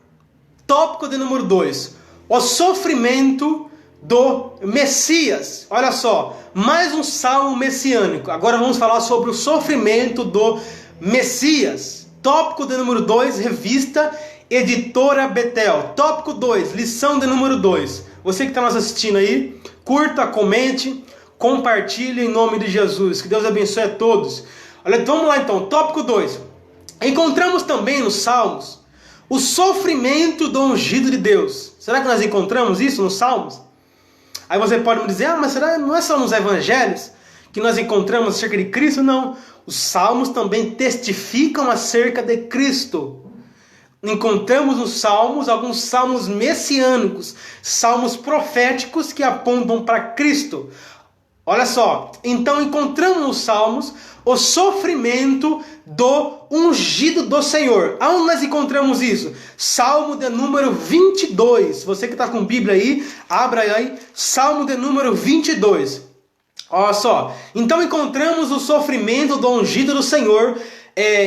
Tópico de número 2, o sofrimento do Messias. Olha só, mais um salmo messiânico. Agora vamos falar sobre o sofrimento do Messias. Tópico de número 2, revista Editora Betel. Tópico 2, lição de número 2. Você que está nos assistindo aí, curta, comente, compartilhe em nome de Jesus. Que Deus abençoe a todos. Olha, vamos lá então, tópico 2. Encontramos também nos Salmos o sofrimento do ungido de Deus. Será que nós encontramos isso nos Salmos? Aí você pode me dizer, mas será não é só nos evangelhos que nós encontramos acerca de Cristo? Não, os salmos também testificam acerca de Cristo. Encontramos nos salmos alguns salmos messiânicos, salmos proféticos que apontam para Cristo. Olha só, então encontramos nos salmos o sofrimento do ungido do Senhor. Aonde nós encontramos isso? Salmo de número 22. Você que está com Bíblia aí, abra aí, Salmo de número 22. Olha só, então encontramos o sofrimento do ungido do Senhor,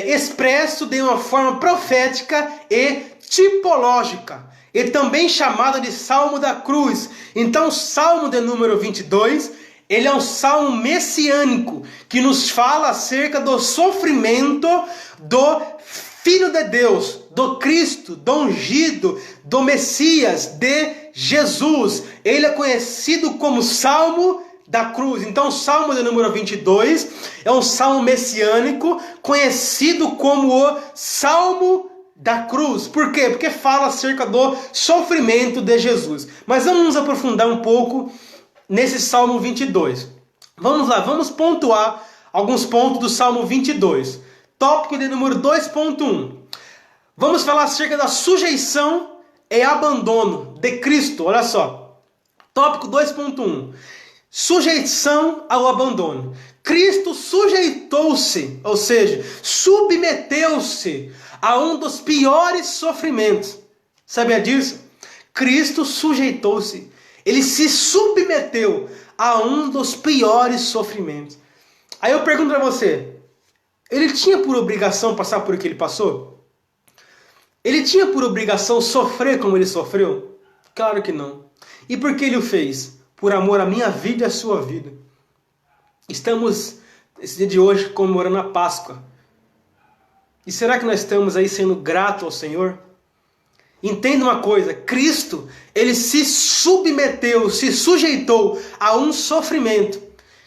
expresso de uma forma profética e tipológica, e também chamada de Salmo da Cruz. Então o Salmo de número 22, ele é um salmo messiânico, que nos fala acerca do sofrimento do Filho de Deus, do Cristo, do ungido, do Messias, de Jesus. Ele é conhecido como Salmo da Cruz. Então o Salmo de número 22 é um salmo messiânico, conhecido como o Salmo da Cruz. Por quê? Porque fala acerca do sofrimento de Jesus. Mas vamos nos aprofundar um pouco nesse Salmo 22. Vamos lá, vamos pontuar alguns pontos do Salmo 22. Tópico de número 2.1. Vamos falar acerca da sujeição e abandono de Cristo. Olha só. Tópico 2.1. Sujeição ao abandono. Cristo sujeitou-se, ou seja, submeteu-se a um dos piores sofrimentos. Sabia disso? Cristo sujeitou-se. Ele se submeteu a um dos piores sofrimentos. Aí eu pergunto para você, ele tinha por obrigação passar por o que ele passou? Ele tinha por obrigação sofrer como ele sofreu? Claro que não. E por que ele o fez? Por amor à minha vida e à sua vida. Estamos, esse dia de hoje, comemorando a Páscoa. E será que nós estamos aí sendo gratos ao Senhor? Entenda uma coisa, Cristo, ele se submeteu, se sujeitou a um sofrimento.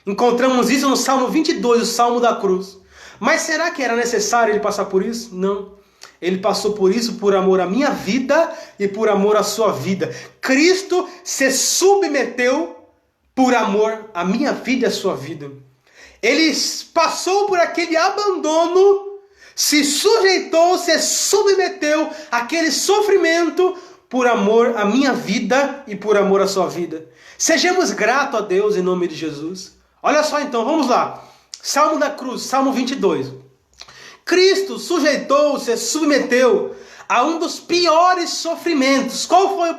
Encontramos isso no Salmo 22, o Salmo da Cruz. Mas será que era necessário ele passar por isso? Não. Ele passou por isso por amor à minha vida e por amor à sua vida. Cristo se submeteu por amor à minha vida e à sua vida. Ele passou por aquele abandono, se sujeitou, se submeteu àquele sofrimento por amor à minha vida e por amor à sua vida. Sejamos gratos a Deus em nome de Jesus. Olha só então, vamos lá. Salmo da Cruz, Salmo 22. Cristo sujeitou, se submeteu a um dos piores sofrimentos. Qual foi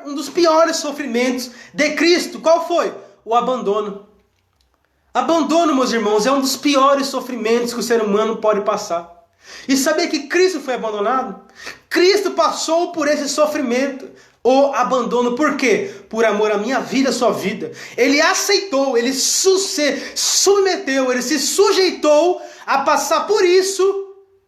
um dos piores sofrimentos de Cristo? Qual foi? O abandono. Abandono, meus irmãos, é um dos piores sofrimentos que o ser humano pode passar. E sabia que Cristo foi abandonado? Cristo passou por esse sofrimento, o abandono. Por quê? Por amor à minha vida e à sua vida. Ele aceitou, ele se submeteu, ele se sujeitou a passar por isso,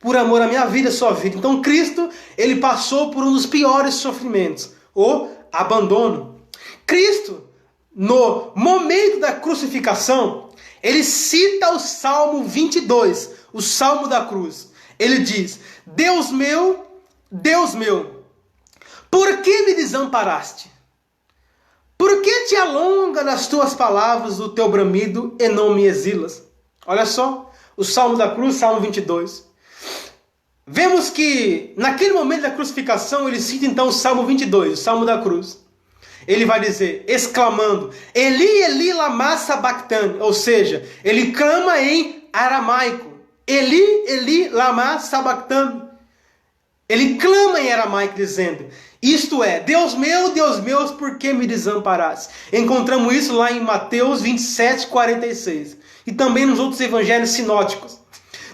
por amor à minha vida e à sua vida. Então Cristo, ele passou por um dos piores sofrimentos, o abandono. Cristo, no momento da crucificação, ele cita o Salmo 22, o Salmo da cruz. Ele diz: Deus meu, por que me desamparaste? Por que te alonga nas tuas palavras o teu bramido e não me exilas? Olha só, o Salmo da cruz, Salmo 22. Vemos que naquele momento da crucificação, ele cita então o Salmo 22, o Salmo da cruz. Ele vai dizer, exclamando, Eli, Eli, lama sabachthani, ou seja, ele clama em aramaico. Eli, Eli, lama sabachthani. Ele clama em aramaico dizendo, isto é, Deus meu, por que me desamparaste? Encontramos isso lá em Mateus 27, 46. E também nos outros evangelhos sinóticos.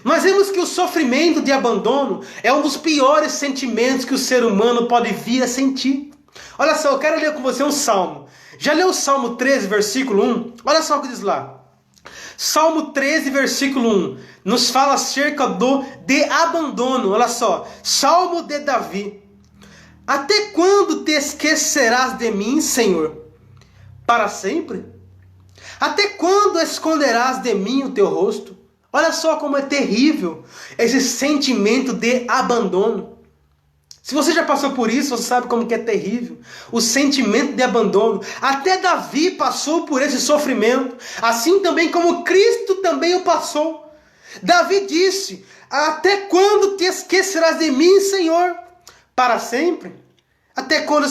Nós vemos que o sofrimento de abandono é um dos piores sentimentos que o ser humano pode vir a sentir. Olha só, eu quero ler com você um salmo. Já leu o Salmo 13, versículo 1? Olha só o que diz lá. Salmo 13, versículo 1, nos fala acerca de abandono. Olha só, Salmo de Davi. Até quando te esquecerás de mim, Senhor? Para sempre? Até quando esconderás de mim o teu rosto? Olha só como é terrível esse sentimento de abandono. Se você já passou por isso, você sabe como que é terrível. O sentimento de abandono. Até Davi passou por esse sofrimento. Assim também como Cristo também o passou. Davi disse, até quando te esquecerás de mim, Senhor? Para sempre? Até quando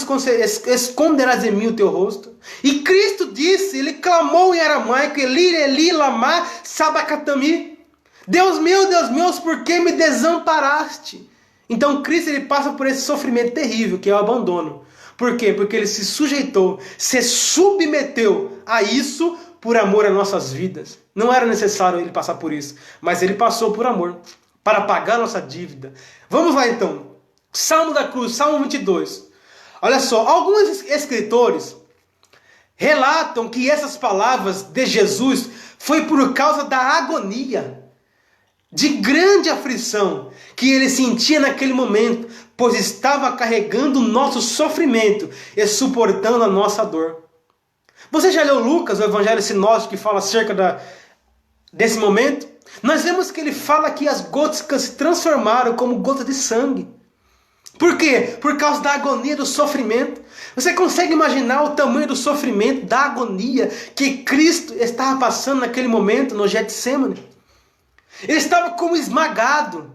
esconderás de mim o teu rosto? E Cristo disse, ele clamou em aramaico, Eli, Eli, lama sabachthani. Deus meu, por que me desamparaste? Então Cristo ele passa por esse sofrimento terrível, que é o abandono. Por quê? Porque ele se sujeitou, se submeteu a isso por amor às nossas vidas. Não era necessário ele passar por isso, mas ele passou por amor, para pagar nossa dívida. Vamos lá então. Salmo da cruz, Salmo 22. Olha só, alguns escritores relatam que essas palavras de Jesus foi por causa da agonia, de grande aflição que ele sentia naquele momento, pois estava carregando o nosso sofrimento e suportando a nossa dor. Você já leu Lucas, o Evangelho Sinótico, que fala acerca desse momento? Nós vemos que ele fala que as gotas se transformaram como gotas de sangue. Por quê? Por causa da agonia, do sofrimento. Você consegue imaginar o tamanho do sofrimento, da agonia que Cristo estava passando naquele momento no Getsemane? Ele estava como esmagado.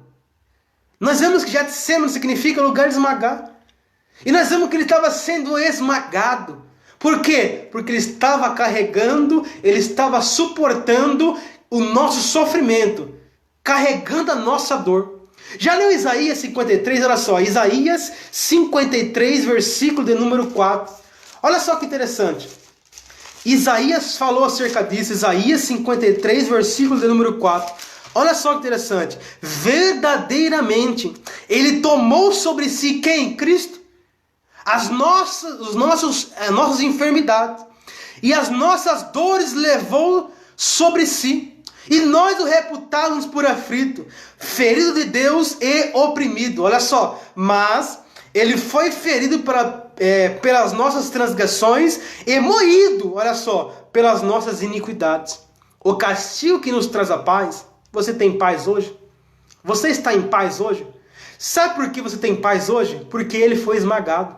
Nós vemos que Getsemane significa lugar de esmagar. E nós vemos que ele estava sendo esmagado. Por quê? Porque ele estava carregando, ele estava suportando o nosso sofrimento, carregando a nossa dor. Já leu Isaías 53? Olha só, Isaías 53, versículo de número 4. Olha só que interessante. Isaías falou acerca disso, Isaías 53, versículo de número 4. Olha só que interessante. Verdadeiramente, ele tomou sobre si quem? Cristo. As nossas enfermidades. E as nossas dores levou sobre si. E nós o reputávamos por aflito, ferido de Deus e oprimido. Olha só. Mas ele foi ferido pelas nossas transgressões e moído, olha só, pelas nossas iniquidades. O castigo que nos traz a paz. Você tem paz hoje? Você está em paz hoje? Sabe por que você tem paz hoje? Porque ele foi esmagado.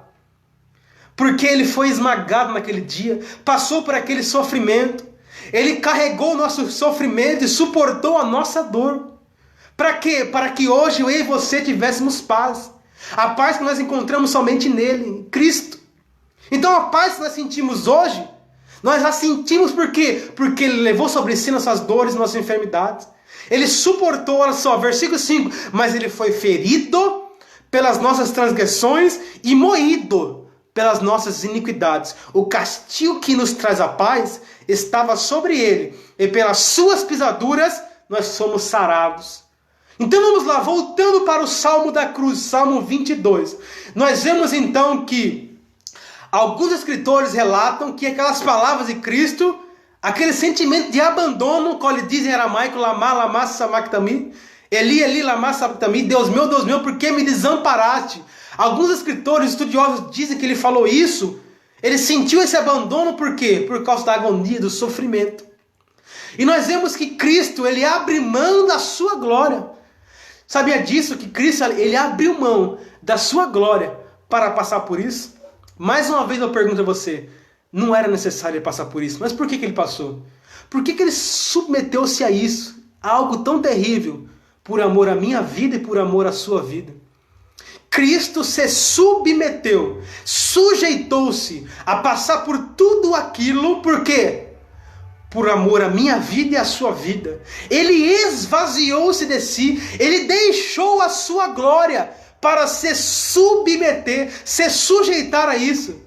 Porque ele foi esmagado naquele dia. Passou por aquele sofrimento. Ele carregou o nosso sofrimento e suportou a nossa dor. Para quê? Para que hoje eu e você tivéssemos paz. A paz que nós encontramos somente nele, em Cristo. Então a paz que nós sentimos hoje, nós a sentimos por quê? Porque ele levou sobre si nossas dores, nossas enfermidades. Ele suportou, olha só, versículo 5. Mas ele foi ferido pelas nossas transgressões e moído pelas nossas iniquidades. O castigo que nos traz a paz estava sobre ele. E pelas suas pisaduras nós somos sarados. Então vamos lá, voltando para o Salmo da cruz, Salmo 22. Nós vemos então que alguns escritores relatam que aquelas palavras de Cristo, aquele sentimento de abandono, como ele diz em aramaico, lama sabachthani, Eli, Eli, lama sabachthani, Deus meu, por que me desamparaste? Alguns escritores, estudiosos dizem que ele falou isso. Ele sentiu esse abandono por quê? Por causa da agonia, do sofrimento. E nós vemos que Cristo, ele abre mão da sua glória. Sabia disso? Que Cristo, ele abriu mão da sua glória para passar por isso? Mais uma vez eu pergunto a você, não era necessário ele passar por isso, mas por que ele passou? Por que ele submeteu-se a isso? A algo tão terrível, por amor à minha vida e por amor à sua vida. Cristo se submeteu, sujeitou-se a passar por tudo aquilo, por quê? Por amor à minha vida e à sua vida. Ele esvaziou-se de si, ele deixou a sua glória para se submeter, se sujeitar a isso.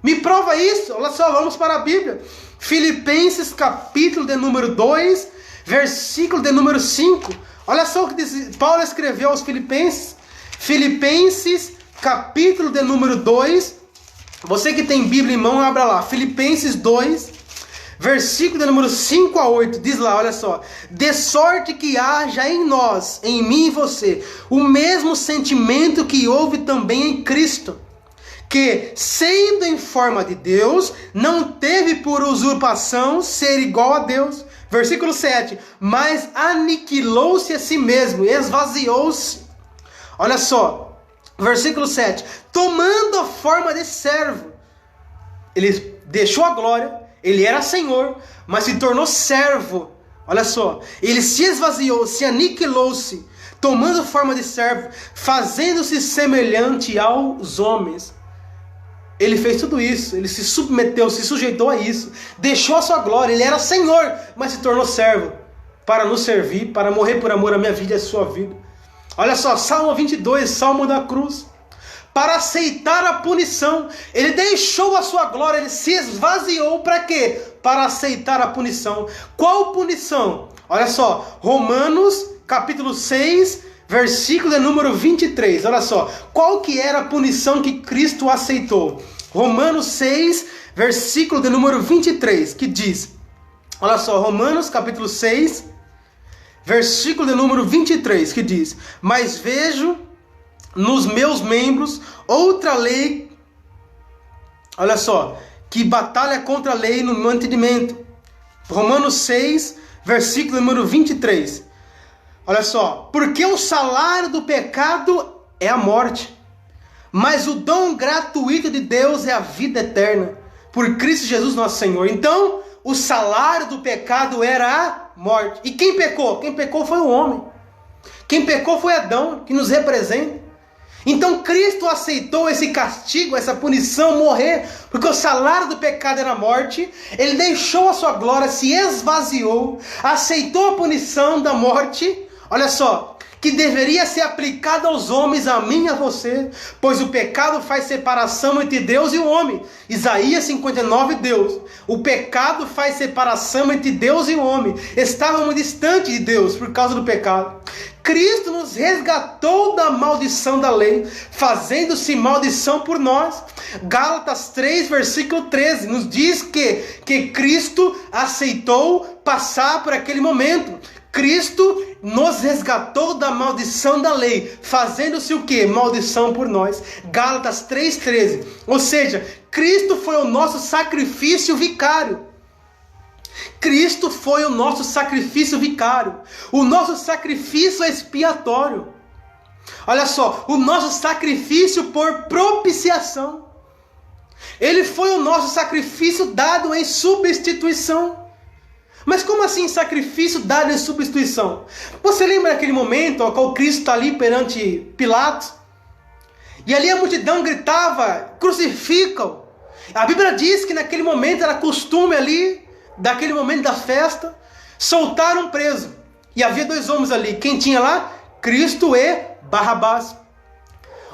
Me prova isso, olha só, vamos para a Bíblia. Filipenses capítulo de número 2, versículo de número 5. Olha só o que Paulo escreveu aos Filipenses. Filipenses capítulo de número 2. Você que tem Bíblia em mão, abra lá. Filipenses 2, versículo de número 5 a 8. Diz lá, olha só. De sorte que haja em nós, em mim e você, o mesmo sentimento que houve também em Cristo, que, sendo em forma de Deus, não teve por usurpação ser igual a Deus. Versículo 7. Mas aniquilou-se a si mesmo, esvaziou-se. Olha só, versículo 7. Tomando a forma de servo. Ele deixou a glória, ele era Senhor, mas se tornou servo. Olha só, ele se esvaziou, se aniquilou-se, tomando forma de servo, fazendo-se semelhante aos homens. Ele fez tudo isso, ele se submeteu, se sujeitou a isso, deixou a sua glória, ele era Senhor, mas se tornou servo, para nos servir, para morrer por amor à minha vida e à sua vida. Olha só, Salmo 22, Salmo da cruz. Para aceitar a punição, ele deixou a sua glória, ele se esvaziou para quê? Para aceitar a punição. Qual punição? Olha só, Romanos capítulo 6, versículo de número 23, olha só, qual que era a punição que Cristo aceitou? Romanos 6, versículo de número 23, que diz, olha só, Romanos capítulo 6, versículo de número 23, que diz, mas vejo nos meus membros outra lei, olha só, que batalha contra a lei no meu entendimento. Romanos 6, versículo número 23, olha só, porque o salário do pecado é a morte, mas o dom gratuito de Deus é a vida eterna, por Cristo Jesus nosso Senhor. Então, o salário do pecado era a morte. E quem pecou? Quem pecou foi o homem. Quem pecou foi Adão, que nos representa. Então, Cristo aceitou esse castigo, essa punição, morrer, porque o salário do pecado era a morte. Ele deixou a sua glória, se esvaziou, aceitou a punição da morte. Olha só, que deveria ser aplicado aos homens, a mim e a você, pois o pecado faz separação entre Deus e o homem. Isaías 59, Deus. O pecado faz separação entre Deus e o homem. Estávamos distantes de Deus por causa do pecado. Cristo nos resgatou da maldição da lei, fazendo-se maldição por nós. Gálatas 3, versículo 13, nos diz que Cristo aceitou passar por aquele momento. Cristo nos resgatou da maldição da lei, fazendo-se o que? Maldição por nós. Gálatas 3,13. Ou seja, Cristo foi o nosso sacrifício vicário. Cristo foi o nosso sacrifício vicário. O nosso sacrifício expiatório. Olha só, o nosso sacrifício por propiciação. Ele foi o nosso sacrifício dado em substituição. Mas como assim sacrifício dado em substituição? Você lembra daquele momento ao qual Cristo está ali perante Pilatos? E ali a multidão gritava, crucificam. A Bíblia diz que naquele momento era costume ali, daquele momento da festa, soltar um preso. E havia dois homens ali. Quem tinha lá? Cristo e Barrabás.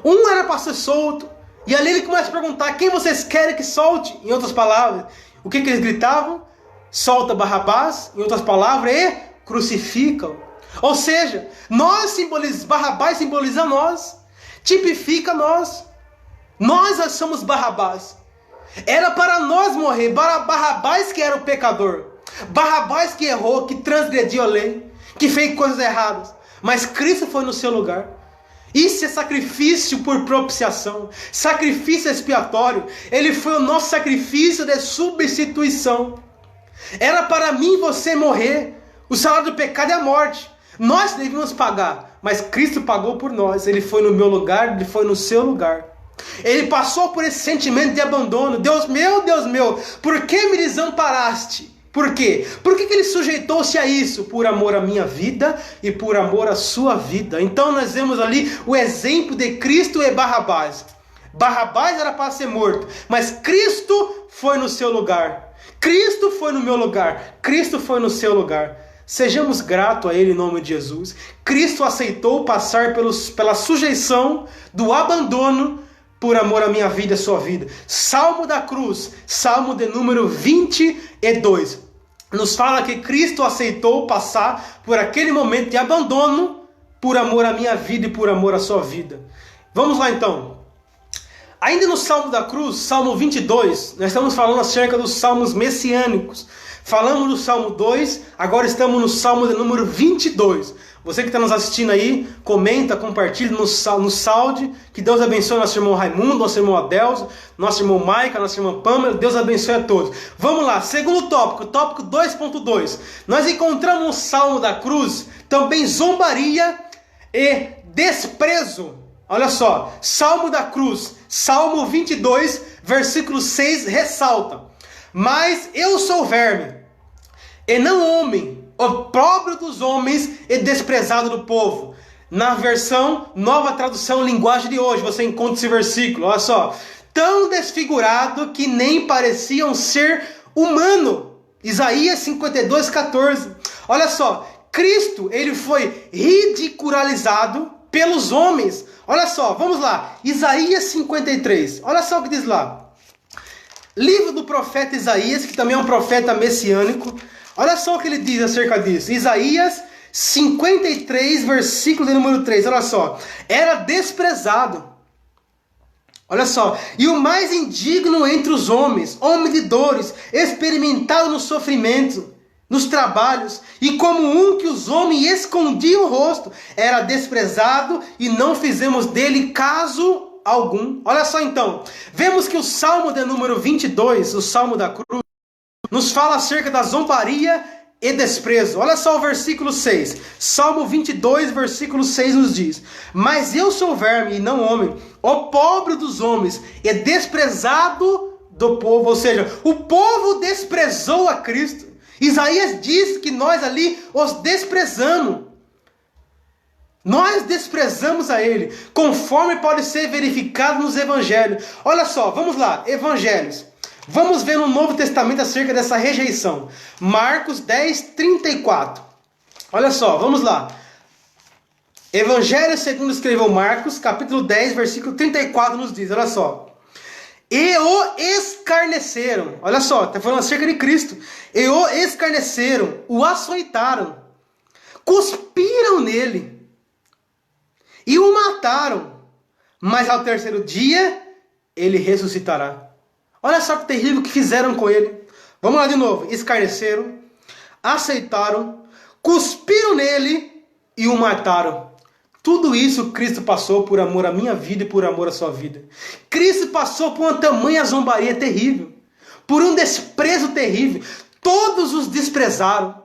Um era para ser solto. E ali ele começa a perguntar, quem vocês querem que solte? Em outras palavras, o que eles gritavam? Solta Barrabás, em outras palavras, e crucificam. Ou seja, Barrabás simboliza nós, tipifica nós. Nós somos Barrabás. Era para nós morrer. Barrabás que era o pecador. Barrabás que errou, que transgrediu a lei, que fez coisas erradas. mas Cristo foi no seu lugar. Isso é sacrifício por propiciação, sacrifício expiatório. Ele foi o nosso sacrifício de substituição. Era para mim e você morrer. O salário do pecado é a morte. Nós devíamos pagar, mas Cristo pagou por nós. Ele foi no meu lugar, ele foi no seu lugar. Ele passou por esse sentimento de abandono. Deus meu, por que me desamparaste? Por quê? Por que ele sujeitou-se a isso? Por amor à minha vida e por amor à sua vida. Então nós vemos ali o exemplo de Cristo e Barrabás. Barrabás era para ser morto, mas Cristo foi no seu lugar. Cristo foi no meu lugar. Cristo foi no seu lugar. Sejamos gratos a Ele em nome de Jesus. Cristo aceitou passar pela sujeição do abandono por amor à minha vida e à sua vida. Salmo da cruz, Salmo de número 22. Nos fala que Cristo aceitou passar por aquele momento de abandono por amor à minha vida e por amor à sua vida. Vamos lá então. Ainda no Salmo da cruz, Salmo 22, nós estamos falando acerca dos salmos messiânicos. Falamos do Salmo 2, agora estamos no Salmo de número 22. Você que está nos assistindo aí, comenta, compartilha no Salde. Que Deus abençoe nosso irmão Raimundo, nosso irmão Adelso, nosso irmão Maica, nossa irmã Pâmela. Deus abençoe a todos. Vamos lá, segundo tópico, tópico 2.2. Nós encontramos no Salmo da cruz também zombaria e desprezo. Olha só, Salmo da cruz, Salmo 22, versículo 6, ressalta: mas eu sou verme, e não homem, opróbrio dos homens e desprezado do povo. Na versão, nova tradução, linguagem de hoje, você encontra esse versículo, olha só. Tão desfigurado que nem parecia um ser humano. Isaías 52, 14. Olha só, Cristo, ele foi ridicularizado pelos homens. Olha só, vamos lá, Isaías 53, olha só o que diz lá. Livro do profeta Isaías, que também é um profeta messiânico. Olha só o que ele diz acerca disso. Isaías 53, versículo de número 3. Olha só. Era desprezado. Olha só. E o mais indigno entre os homens. Homem de dores. Experimentado no sofrimento. Nos trabalhos. E como um que os homens escondiam o rosto. Era desprezado e não fizemos dele caso algum. Olha só então. Vemos que o Salmo de número 22, o Salmo da cruz, nos fala acerca da zombaria e desprezo. Olha só o versículo 6. Salmo 22, versículo 6 nos diz: mas eu sou verme e não homem, o pobre dos homens e desprezado do povo. Ou seja, o povo desprezou a Cristo. Isaías diz que nós ali os desprezamos. Nós desprezamos a Ele, conforme pode ser verificado nos evangelhos. Olha só, vamos lá, evangelhos. Vamos ver no Novo Testamento acerca dessa rejeição. Marcos 10, 34. Olha só, vamos lá. Evangelho segundo escreveu Marcos, capítulo 10, versículo 34 nos diz, olha só. E o escarneceram. Olha só, está falando acerca de Cristo. E o escarneceram, o açoitaram, cuspiram nele e o mataram. Mas ao terceiro dia ele ressuscitará. Olha só que terrível que fizeram com ele. Vamos lá de novo. Escarneceram, aceitaram, cuspiram nele e o mataram. Tudo isso Cristo passou por amor à minha vida e por amor à sua vida. Cristo passou por uma tamanha zombaria terrível. Por um desprezo terrível. Todos os desprezaram.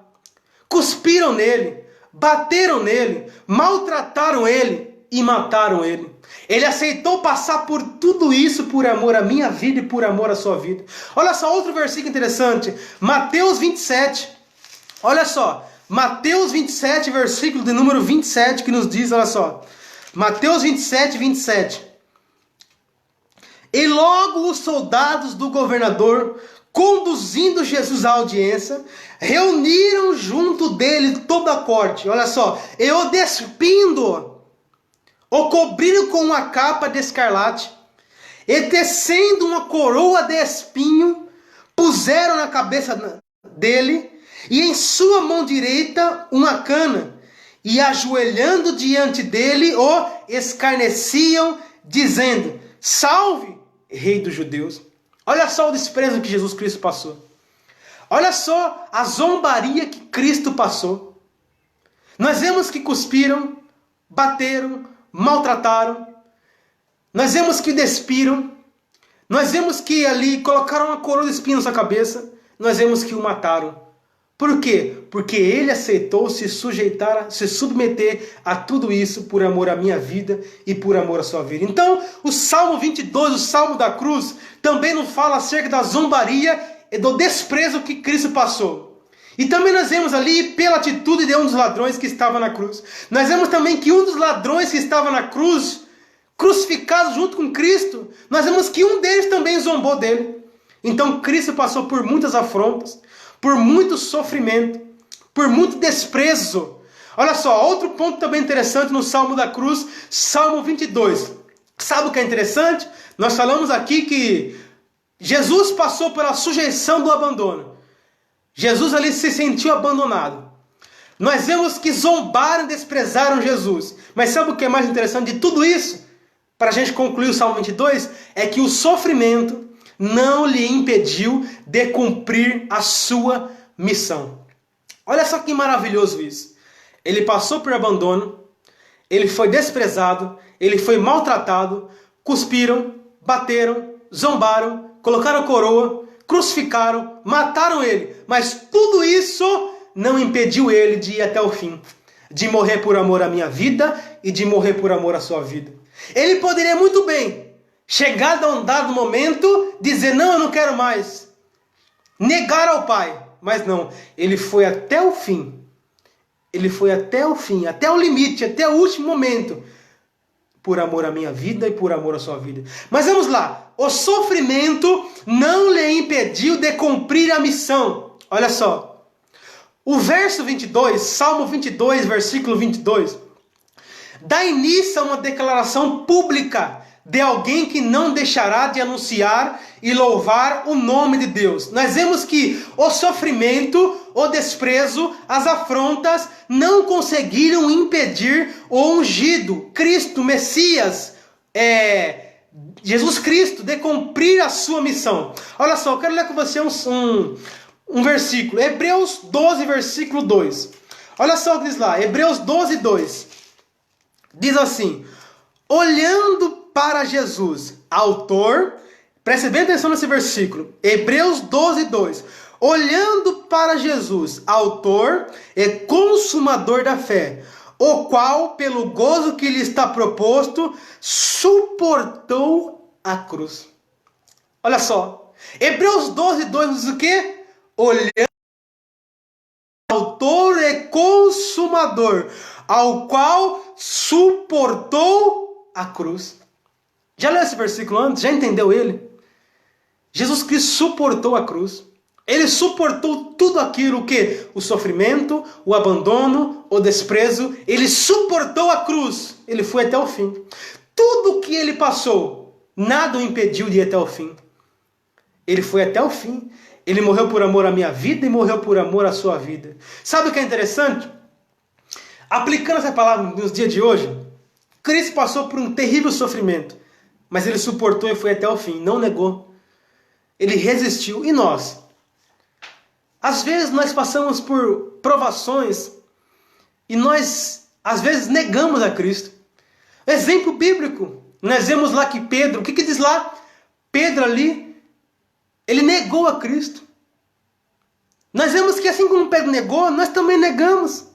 Cuspiram nele. Bateram nele. Maltrataram ele e mataram ele. Ele aceitou passar por tudo isso por amor à minha vida e por amor à sua vida. Olha só outro versículo interessante. Mateus 27. Olha só. Mateus 27, versículo de número 27, que nos diz, olha só. Mateus 27, 27. E logo os soldados do governador, conduzindo Jesus à audiência, reuniram junto dele toda a corte. Olha só. E o despindo, o cobriram com uma capa de escarlate, e tecendo uma coroa de espinho, puseram na cabeça dele, e em sua mão direita uma cana, e ajoelhando diante dele, o escarneciam, dizendo: salve, rei dos judeus. Olha só o desprezo que Jesus Cristo passou. Olha só a zombaria que Cristo passou. Nós vemos que cuspiram, bateram, maltrataram. Nós vemos que despiram. Nós vemos que ali colocaram uma coroa de espinhos na sua cabeça. Nós vemos que o mataram. Por quê? Porque ele aceitou se sujeitar, se submeter a tudo isso por amor à minha vida e por amor à sua vida. Então, o Salmo 22, o Salmo da cruz, também nos fala acerca da zombaria e do desprezo que Cristo passou. E também nós vemos ali pela atitude de um dos ladrões que estava na cruz. Nós vemos também que um dos ladrões que estava na cruz, crucificado junto com Cristo, nós vemos que um deles também zombou dele. Então, Cristo passou por muitas afrontas, por muito sofrimento, por muito desprezo. Olha só, outro ponto também interessante no Salmo da Cruz, Salmo 22. Sabe o que é interessante? Nós falamos aqui que Jesus passou pela sujeição do abandono. Jesus ali se sentiu abandonado. Nós vemos que zombaram e desprezaram Jesus. Mas sabe o que é mais interessante de tudo isso? Para a gente concluir o Salmo 22, é que o sofrimento não lhe impediu de cumprir a sua missão. Olha só que maravilhoso isso. Ele passou por abandono, ele foi desprezado, ele foi maltratado, cuspiram, bateram, zombaram, colocaram coroa, crucificaram, mataram ele. Mas tudo isso não impediu ele de ir até o fim, de morrer por amor à minha vida e de morrer por amor à sua vida. Ele poderia muito bem chegar a um dado momento, dizer, não, eu não quero mais. Negar ao Pai. Mas não, ele foi até o fim. Ele foi até o fim, até o limite, até o último momento. Por amor à minha vida e por amor à sua vida. Mas vamos lá. O sofrimento não lhe impediu de cumprir a missão. Olha só. O verso 22, Salmo 22, versículo 22, dá início a uma declaração pública de alguém que não deixará de anunciar e louvar o nome de Deus. Nós vemos que o sofrimento, o desprezo, as afrontas não conseguiram impedir o ungido, Cristo, Messias, Jesus Cristo, de cumprir a sua missão. Olha só, eu quero ler com você um versículo, Hebreus 12, versículo 2. Olha só o que diz lá, Hebreus 12, 2. Diz assim, olhando para Jesus, autor, preste bem atenção nesse versículo, Hebreus 12, 2. Olhando para Jesus, autor e consumador da fé, o qual, pelo gozo que lhe está proposto, suportou a cruz. Olha só, Hebreus 12, 2 diz o quê? Olhando autor e consumador, ao qual suportou a cruz. Já leu esse versículo antes? Já entendeu ele? Jesus Cristo suportou a cruz. Ele suportou tudo aquilo que o sofrimento, o abandono, o desprezo. Ele suportou a cruz. Ele foi até o fim. Tudo que ele passou, nada o impediu de ir até o fim. Ele foi até o fim. Ele morreu por amor à minha vida e morreu por amor à sua vida. Sabe o que é interessante? Aplicando essa palavra nos dias de hoje, Cristo passou por um terrível sofrimento, mas ele suportou e foi até o fim, não negou. Ele resistiu. E nós? Às vezes nós passamos por provações e nós, às vezes, negamos a Cristo. Exemplo bíblico. Nós vemos lá que Pedro, o que diz lá? Pedro ali, ele negou a Cristo. Nós vemos que assim como Pedro negou, nós também negamos.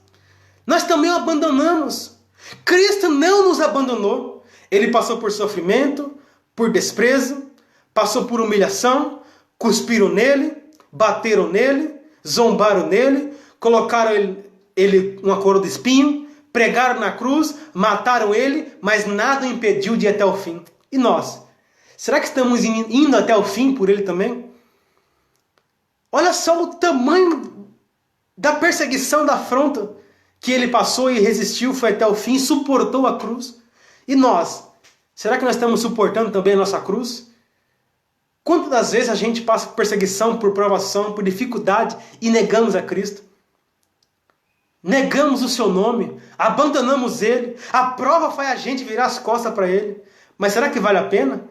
Nós também o abandonamos. Cristo não nos abandonou. Ele passou por sofrimento, por desprezo, passou por humilhação, cuspiram nele, bateram nele, zombaram nele, colocaram ele uma coroa de espinho, pregaram na cruz, mataram ele, mas nada o impediu de ir até o fim. E nós? Será que estamos indo até o fim por ele também? Olha só o tamanho da perseguição, da afronta que ele passou e resistiu, foi até o fim, suportou a cruz. E nós? Será que nós estamos suportando também a nossa cruz? Quantas das vezes a gente passa por perseguição, por provação, por dificuldade e negamos a Cristo? Negamos o seu nome, abandonamos ele, a prova faz a gente virar as costas para ele. Mas será que vale a pena?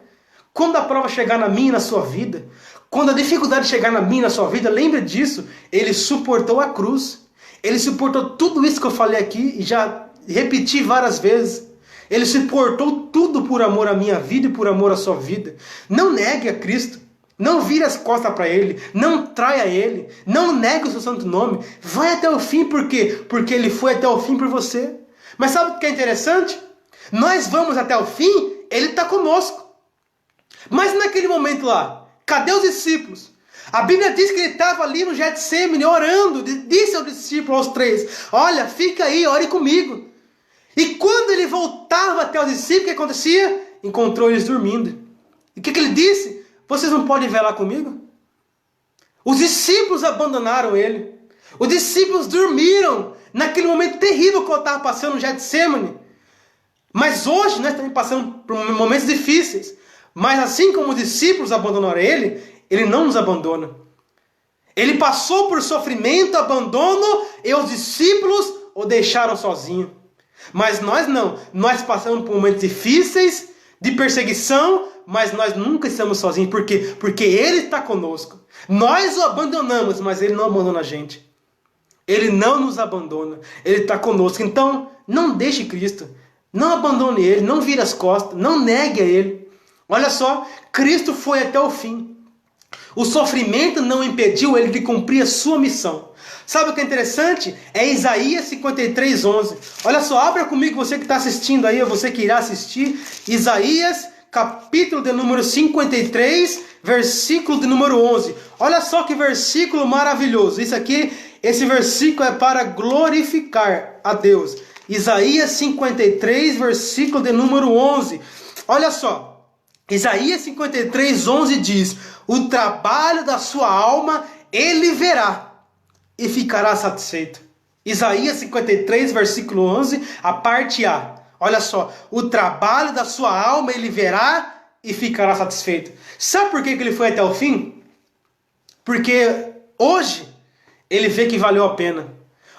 Quando a prova chegar na minha e na sua vida, quando a dificuldade chegar na minha e na sua vida, lembre disso, ele suportou a cruz. Ele suportou tudo isso que eu falei aqui e já repeti várias vezes. Ele suportou tudo por amor à minha vida e por amor à sua vida. Não negue a Cristo. Não vire as costas para Ele. Não traia Ele. Não negue o seu santo nome. Vai até o fim, por quê? Porque Ele foi até o fim por você. Mas sabe o que é interessante? Nós vamos até o fim, Ele está conosco. Mas naquele momento lá, cadê os discípulos? A Bíblia diz que ele estava ali no Getsemane orando. Disse ao discípulo, aos 3, olha, fica aí, ore comigo. E quando ele voltava até os discípulos, o que acontecia? Encontrou eles dormindo. E o que ele disse? Vocês não podem velar comigo? Os discípulos abandonaram ele. Os discípulos dormiram naquele momento terrível que eu estava passando no Getsemane. Mas hoje nós estamos passando por momentos difíceis. Mas assim como os discípulos abandonaram ele, ele não nos abandona. Ele passou por sofrimento, abandono, e os discípulos o deixaram sozinho. Mas nós não. Nós passamos por momentos difíceis, de perseguição, mas nós nunca estamos sozinhos. Por quê? Porque Ele está conosco. Nós o abandonamos, mas Ele não abandona a gente. Ele não nos abandona. Ele está conosco. Então, não deixe Cristo. Não abandone Ele. Não vire as costas. Não negue a Ele. Olha só, Cristo foi até o fim. O sofrimento não impediu Ele de cumprir a sua missão. Sabe o que é interessante? É Isaías 53:11. Olha só, abra comigo, você que está assistindo aí, você que irá assistir. Isaías, capítulo de número 53, versículo de número 11. Olha só que versículo maravilhoso. Esse versículo é para glorificar a Deus. Isaías 53, versículo de número 11. Olha só. Isaías 53:11 diz: o trabalho da sua alma Ele verá e ficará satisfeito. Isaías 53, versículo 11, a parte A. Olha só, o trabalho da sua alma Ele verá e ficará satisfeito. Sabe por que ele foi até o fim? Porque hoje ele vê que valeu a pena.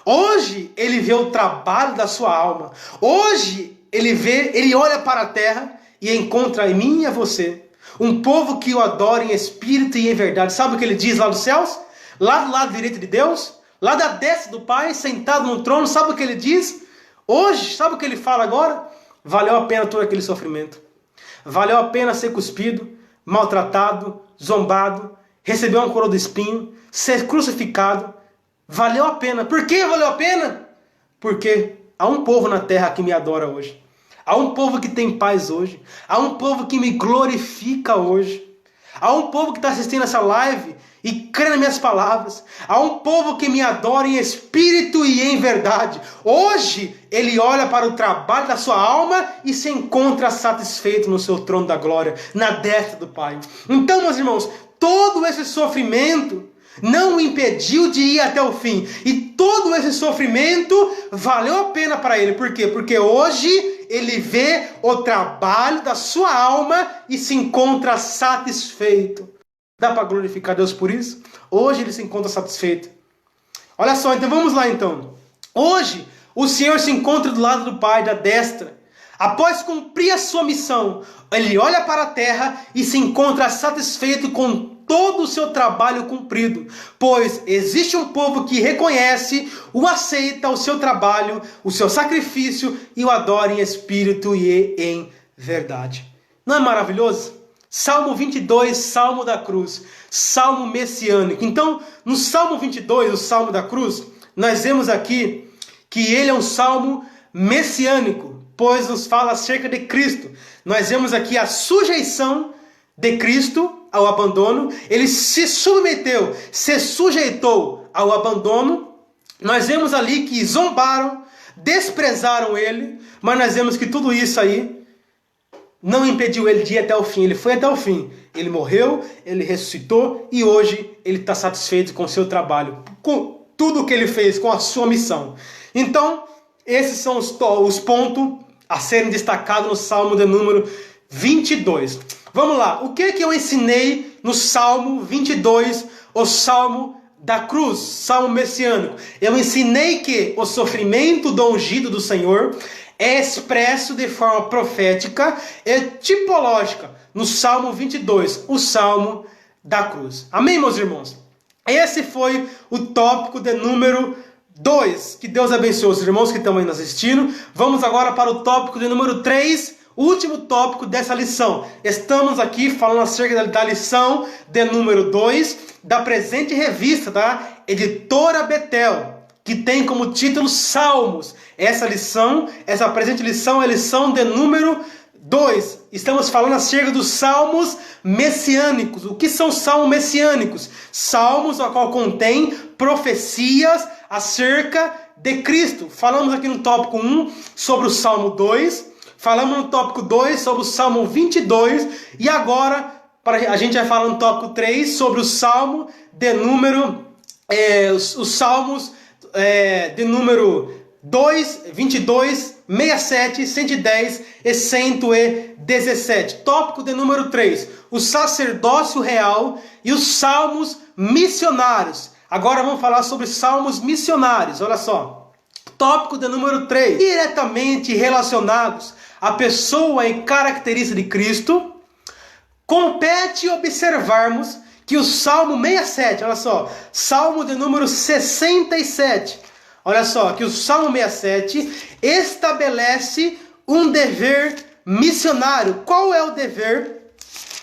Hoje ele vê o trabalho da sua alma. Hoje ele olha para a terra e encontra em mim e a você um povo que o adora em espírito e em verdade. Sabe o que ele diz lá dos céus? Lá do lado direito de Deus, lá da destra do Pai, sentado no trono, sabe o que ele diz? Hoje, sabe o que ele fala agora? Valeu a pena todo aquele sofrimento. Valeu a pena ser cuspido, maltratado, zombado, receber uma coroa de espinho, ser crucificado. Valeu a pena. Por que valeu a pena? Porque há um povo na terra que me adora hoje. Há um povo que tem paz hoje. Há um povo que me glorifica hoje. Há um povo que está assistindo essa live e crê nas minhas palavras. Há um povo que me adora em espírito e em verdade. Hoje ele olha para o trabalho da sua alma e se encontra satisfeito no seu trono da glória, na destra do Pai. Então, meus irmãos, todo esse sofrimento não o impediu de ir até o fim. E todo esse sofrimento valeu a pena para ele. Por quê? Porque hoje ele vê o trabalho da sua alma e se encontra satisfeito. Dá para glorificar Deus por isso? Hoje ele se encontra satisfeito. Olha só, então vamos lá então. Hoje o Senhor se encontra do lado do Pai, da destra. Após cumprir a sua missão, ele olha para a terra e se encontra satisfeito com todo o seu trabalho cumprido, pois existe um povo que reconhece, o aceita, o seu trabalho, o seu sacrifício e o adora em espírito e em verdade. Não é maravilhoso? Salmo 22, Salmo da Cruz, Salmo messiânico. Então, no Salmo 22, o Salmo da Cruz, nós vemos aqui que ele é um salmo messiânico, pois nos fala acerca de Cristo. Nós vemos aqui a sujeição de Cristo ao abandono. Ele se submeteu, se sujeitou ao abandono. Nós vemos ali que zombaram, desprezaram ele, mas nós vemos que tudo isso aí não impediu ele de ir até o fim. Ele foi até o fim. Ele morreu, ele ressuscitou e hoje ele está satisfeito com o seu trabalho, com tudo o que ele fez, com a sua missão. Então, esses são os pontos a serem destacados no Salmo de número 22. Vamos lá, o que eu ensinei no Salmo 22, o Salmo da Cruz, Salmo messiânico? Eu ensinei que o sofrimento do ungido do Senhor é expresso de forma profética e tipológica no Salmo 22, o Salmo da Cruz. Amém, meus irmãos? Esse foi o tópico de número 2. Que Deus abençoe os irmãos que estão aí nos assistindo. Vamos agora para o tópico de número 3, último tópico dessa lição. Estamos aqui falando acerca da lição de número 2 da presente revista, tá? Editora Betel, que tem como título Salmos. Essa presente lição é a lição de número 2. Estamos falando acerca dos salmos messiânicos. O que são salmos messiânicos? Salmos a qual contém profecias acerca de Cristo. Falamos aqui no tópico 1 sobre o Salmo 2. Falamos no tópico 2 sobre o Salmo 22. E agora a gente vai falar no tópico 3 sobre o Salmo de número... os Salmos de número 2, 22, 67, 110 e 117. Tópico de número 3. O sacerdócio real e os salmos missionários. Agora vamos falar sobre salmos missionários. Olha só. Tópico de número 3. Diretamente relacionados à pessoa e característica de Cristo. Compete observarmos que o Salmo 67, olha só, Salmo de número 67, olha só, que o Salmo 67 estabelece um dever missionário. Qual é o dever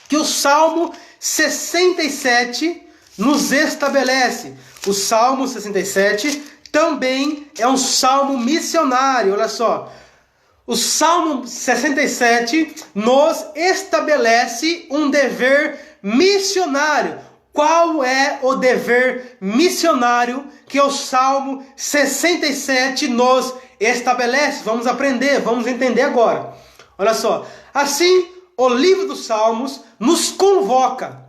que o Salmo 67 nos estabelece? O Salmo 67 também é um salmo missionário, olha só. O Salmo 67 nos estabelece um dever missionário. Qual é o dever missionário que o Salmo 67 nos estabelece? Vamos aprender, vamos entender agora. Olha só. Assim, o livro dos Salmos nos convoca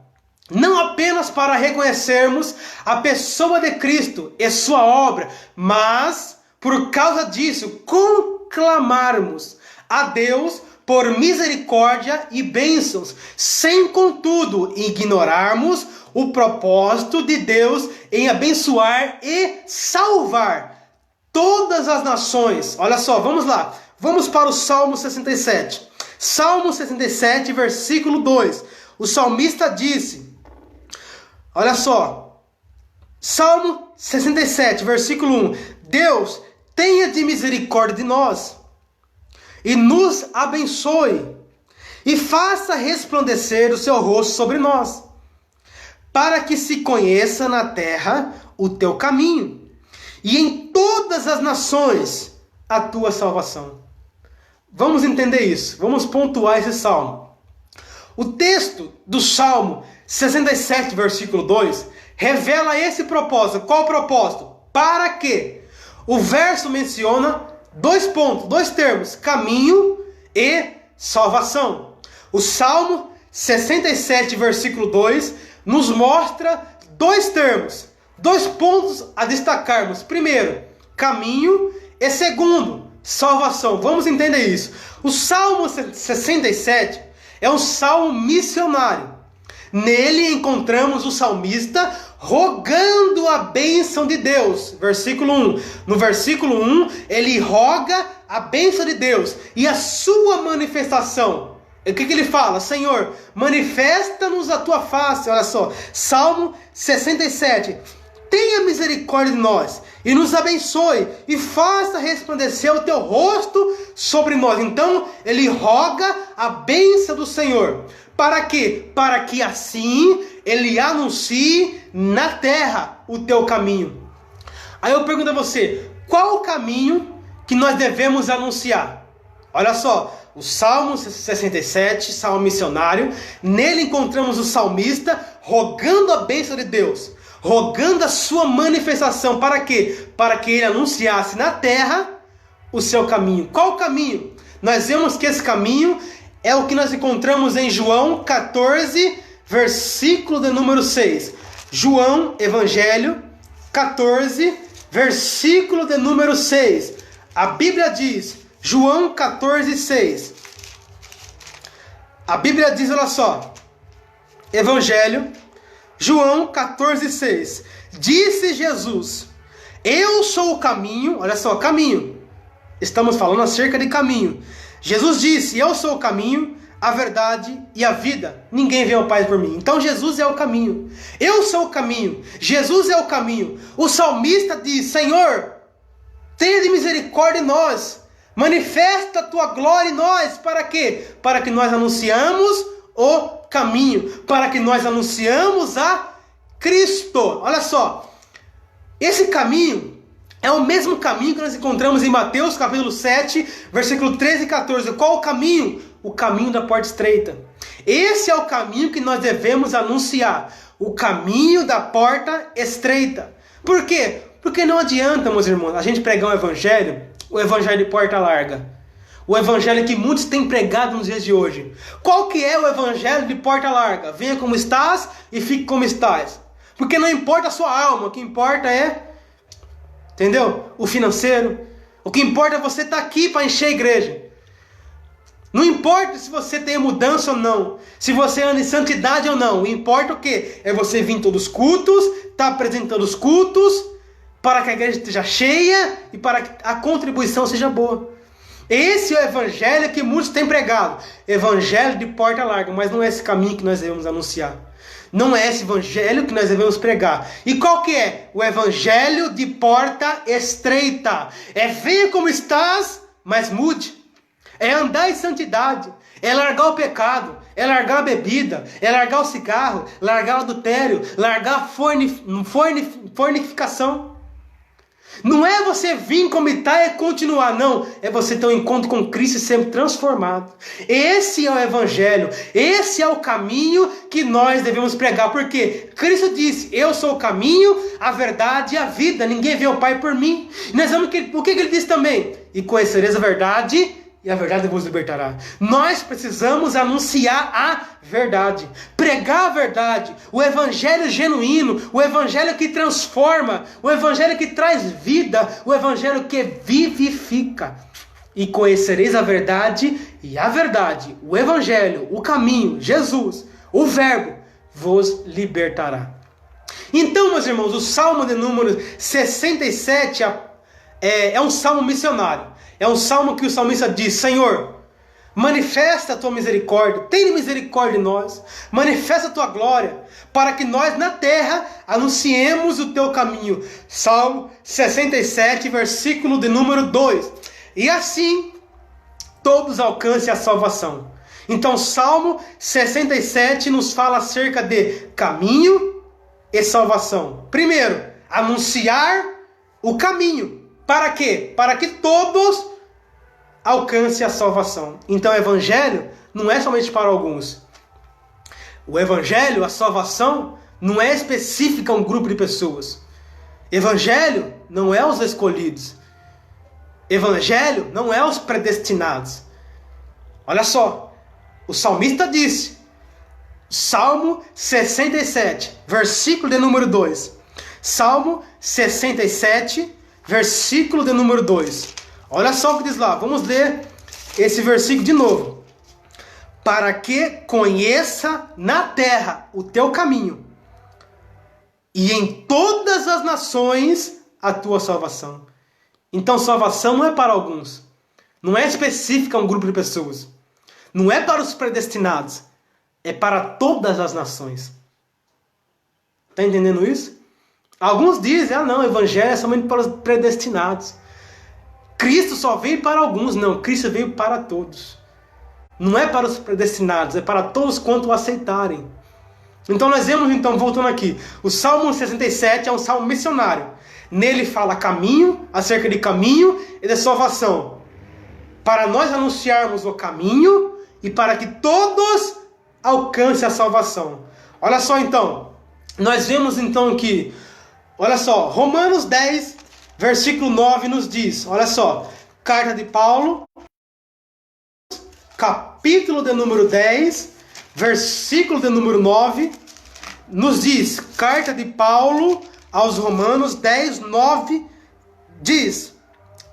não apenas para reconhecermos a pessoa de Cristo e sua obra, mas, por causa disso, conclamarmos a Deus por misericórdia e bênçãos, sem, contudo, ignorarmos o propósito de Deus em abençoar e salvar todas as nações. Olha só, vamos lá. Vamos para o Salmo 67. Salmo 67, versículo 2. O salmista disse, olha só, Salmo 67, versículo 1. Deus, tenha de misericórdia de nós e nos abençoe, e faça resplandecer o seu rosto sobre nós, para que se conheça na terra o teu caminho, e em todas as nações a tua salvação. Vamos entender isso, vamos pontuar esse salmo. O texto do Salmo 67, versículo 2, revela esse propósito. Qual o propósito? Para que? O verso menciona dois pontos, dois termos, caminho e salvação. O Salmo 67, versículo 2, nos mostra dois termos, dois pontos a destacarmos. Primeiro, caminho, e segundo, salvação. Vamos entender isso. O Salmo 67 é um salmo missionário. Nele encontramos o salmista rogando a bênção de Deus. Versículo 1. No versículo 1, ele roga a bênção de Deus e a sua manifestação. O que ele fala? Senhor, manifesta-nos a tua face. Olha só, Salmo 67. Tenha misericórdia de nós e nos abençoe e faça resplandecer o teu rosto sobre nós. Então, ele roga a bênção do Senhor. Para quê? Para que assim ele anuncie na terra o teu caminho. Aí eu pergunto a você, qual o caminho que nós devemos anunciar? Olha só, o Salmo 67, Salmo missionário, nele encontramos o salmista rogando a bênção de Deus, rogando a sua manifestação. Para quê? Para que ele anunciasse na terra o seu caminho. Qual o caminho? Nós vemos que esse caminho é o que nós encontramos em João 14, versículo de número 6. João, Evangelho 14, versículo de número 6. A Bíblia diz, João 14, 6. A Bíblia diz, olha só, Evangelho, João 14, 6. Disse Jesus, eu sou o caminho, olha só, caminho. Estamos falando acerca de caminho. Jesus disse, eu sou o caminho, a verdade e a vida. Ninguém vê ao Pai por mim. Então Jesus é o caminho. Eu sou o caminho. Jesus é o caminho. O salmista diz, Senhor, Tenha misericórdia em nós. Manifesta a tua glória em nós. Para quê? Para que nós anunciamos o caminho. Para que nós anunciamos a Cristo. Olha só. Esse caminho é o mesmo caminho que nós encontramos em Mateus capítulo 7, versículo 13 e 14. Qual o caminho? O caminho da porta estreita. Esse é o caminho que nós devemos anunciar. O caminho da porta estreita. Por quê? Porque não adianta, meus irmãos, a gente pregar o evangelho de porta larga. O evangelho que muitos têm pregado nos dias de hoje. Qual que é o evangelho de porta larga? Venha como estás e fique como estás. Porque não importa a sua alma, o que importa é, entendeu? O financeiro. O que importa é você estar aqui para encher a igreja. Não importa se você tem mudança ou não, se você anda em santidade ou não. O importa o quê? É você vir todos os cultos, estar apresentando os cultos, para que a igreja esteja cheia e para que a contribuição seja boa. Esse é o evangelho que muitos têm pregado. Evangelho de porta larga, mas não é esse caminho que nós devemos anunciar. Não é esse evangelho que nós devemos pregar. E qual que é? O evangelho de porta estreita. É venha como estás, mas mude. É andar em santidade. É largar o pecado. É largar a bebida. É largar o cigarro. Largar o adultério. Largar a fornicação. Não é você vir como está e continuar, não. É você ter um encontro com Cristo e ser transformado. Esse é o evangelho. Esse é o caminho que nós devemos pregar. Porque Cristo disse, eu sou o caminho, a verdade e a vida. Ninguém vê o Pai por mim. E nós vamos o que ele disse também? E conhecereis a verdade, e a verdade vos libertará. Nós precisamos anunciar a verdade. Pregar a verdade. O evangelho genuíno. O evangelho que transforma. O evangelho que traz vida. O evangelho que vivifica. E conhecereis a verdade. E a verdade, o evangelho, o caminho, Jesus, o verbo, vos libertará. Então, meus irmãos, o Salmo de número 67 é um salmo missionário. É um salmo que o salmista diz, Senhor, manifesta a tua misericórdia, tenha misericórdia de nós, manifesta a tua glória, para que nós na terra anunciemos o teu caminho. Salmo 67, versículo de número 2. E assim todos alcancem a salvação. Então, Salmo 67 nos fala acerca de caminho e salvação. Primeiro, anunciar o caminho. Para quê? Para que todos alcancem a salvação. Então o evangelho não é somente para alguns. O evangelho, a salvação, não é específica a um grupo de pessoas. Evangelho não é os escolhidos. Evangelho não é os predestinados. Olha só, o salmista disse, Salmo 67, versículo de número 2. Salmo 67, versículo de número 2. Olha só o que diz lá. Vamos ler esse versículo de novo. Para que conheça na terra o teu caminho, e em todas as nações a tua salvação. Então salvação não é para alguns. Não é específica a um grupo de pessoas. Não é para os predestinados. É para todas as nações. Está entendendo isso? Alguns dizem, não, o evangelho é somente para os predestinados. Cristo só veio para alguns. Não, Cristo veio para todos. Não é para os predestinados, é para todos quanto o aceitarem. Então nós vemos, voltando aqui, o Salmo 67 é um salmo missionário. Nele fala caminho, acerca de caminho e de salvação. Para nós anunciarmos o caminho e para que todos alcancem a salvação. Olha só então, nós vemos então que, olha só, Romanos 10, versículo 9 nos diz, olha só, carta de Paulo, capítulo de número 10, versículo de número 9, nos diz, carta de Paulo aos Romanos 10, 9, diz,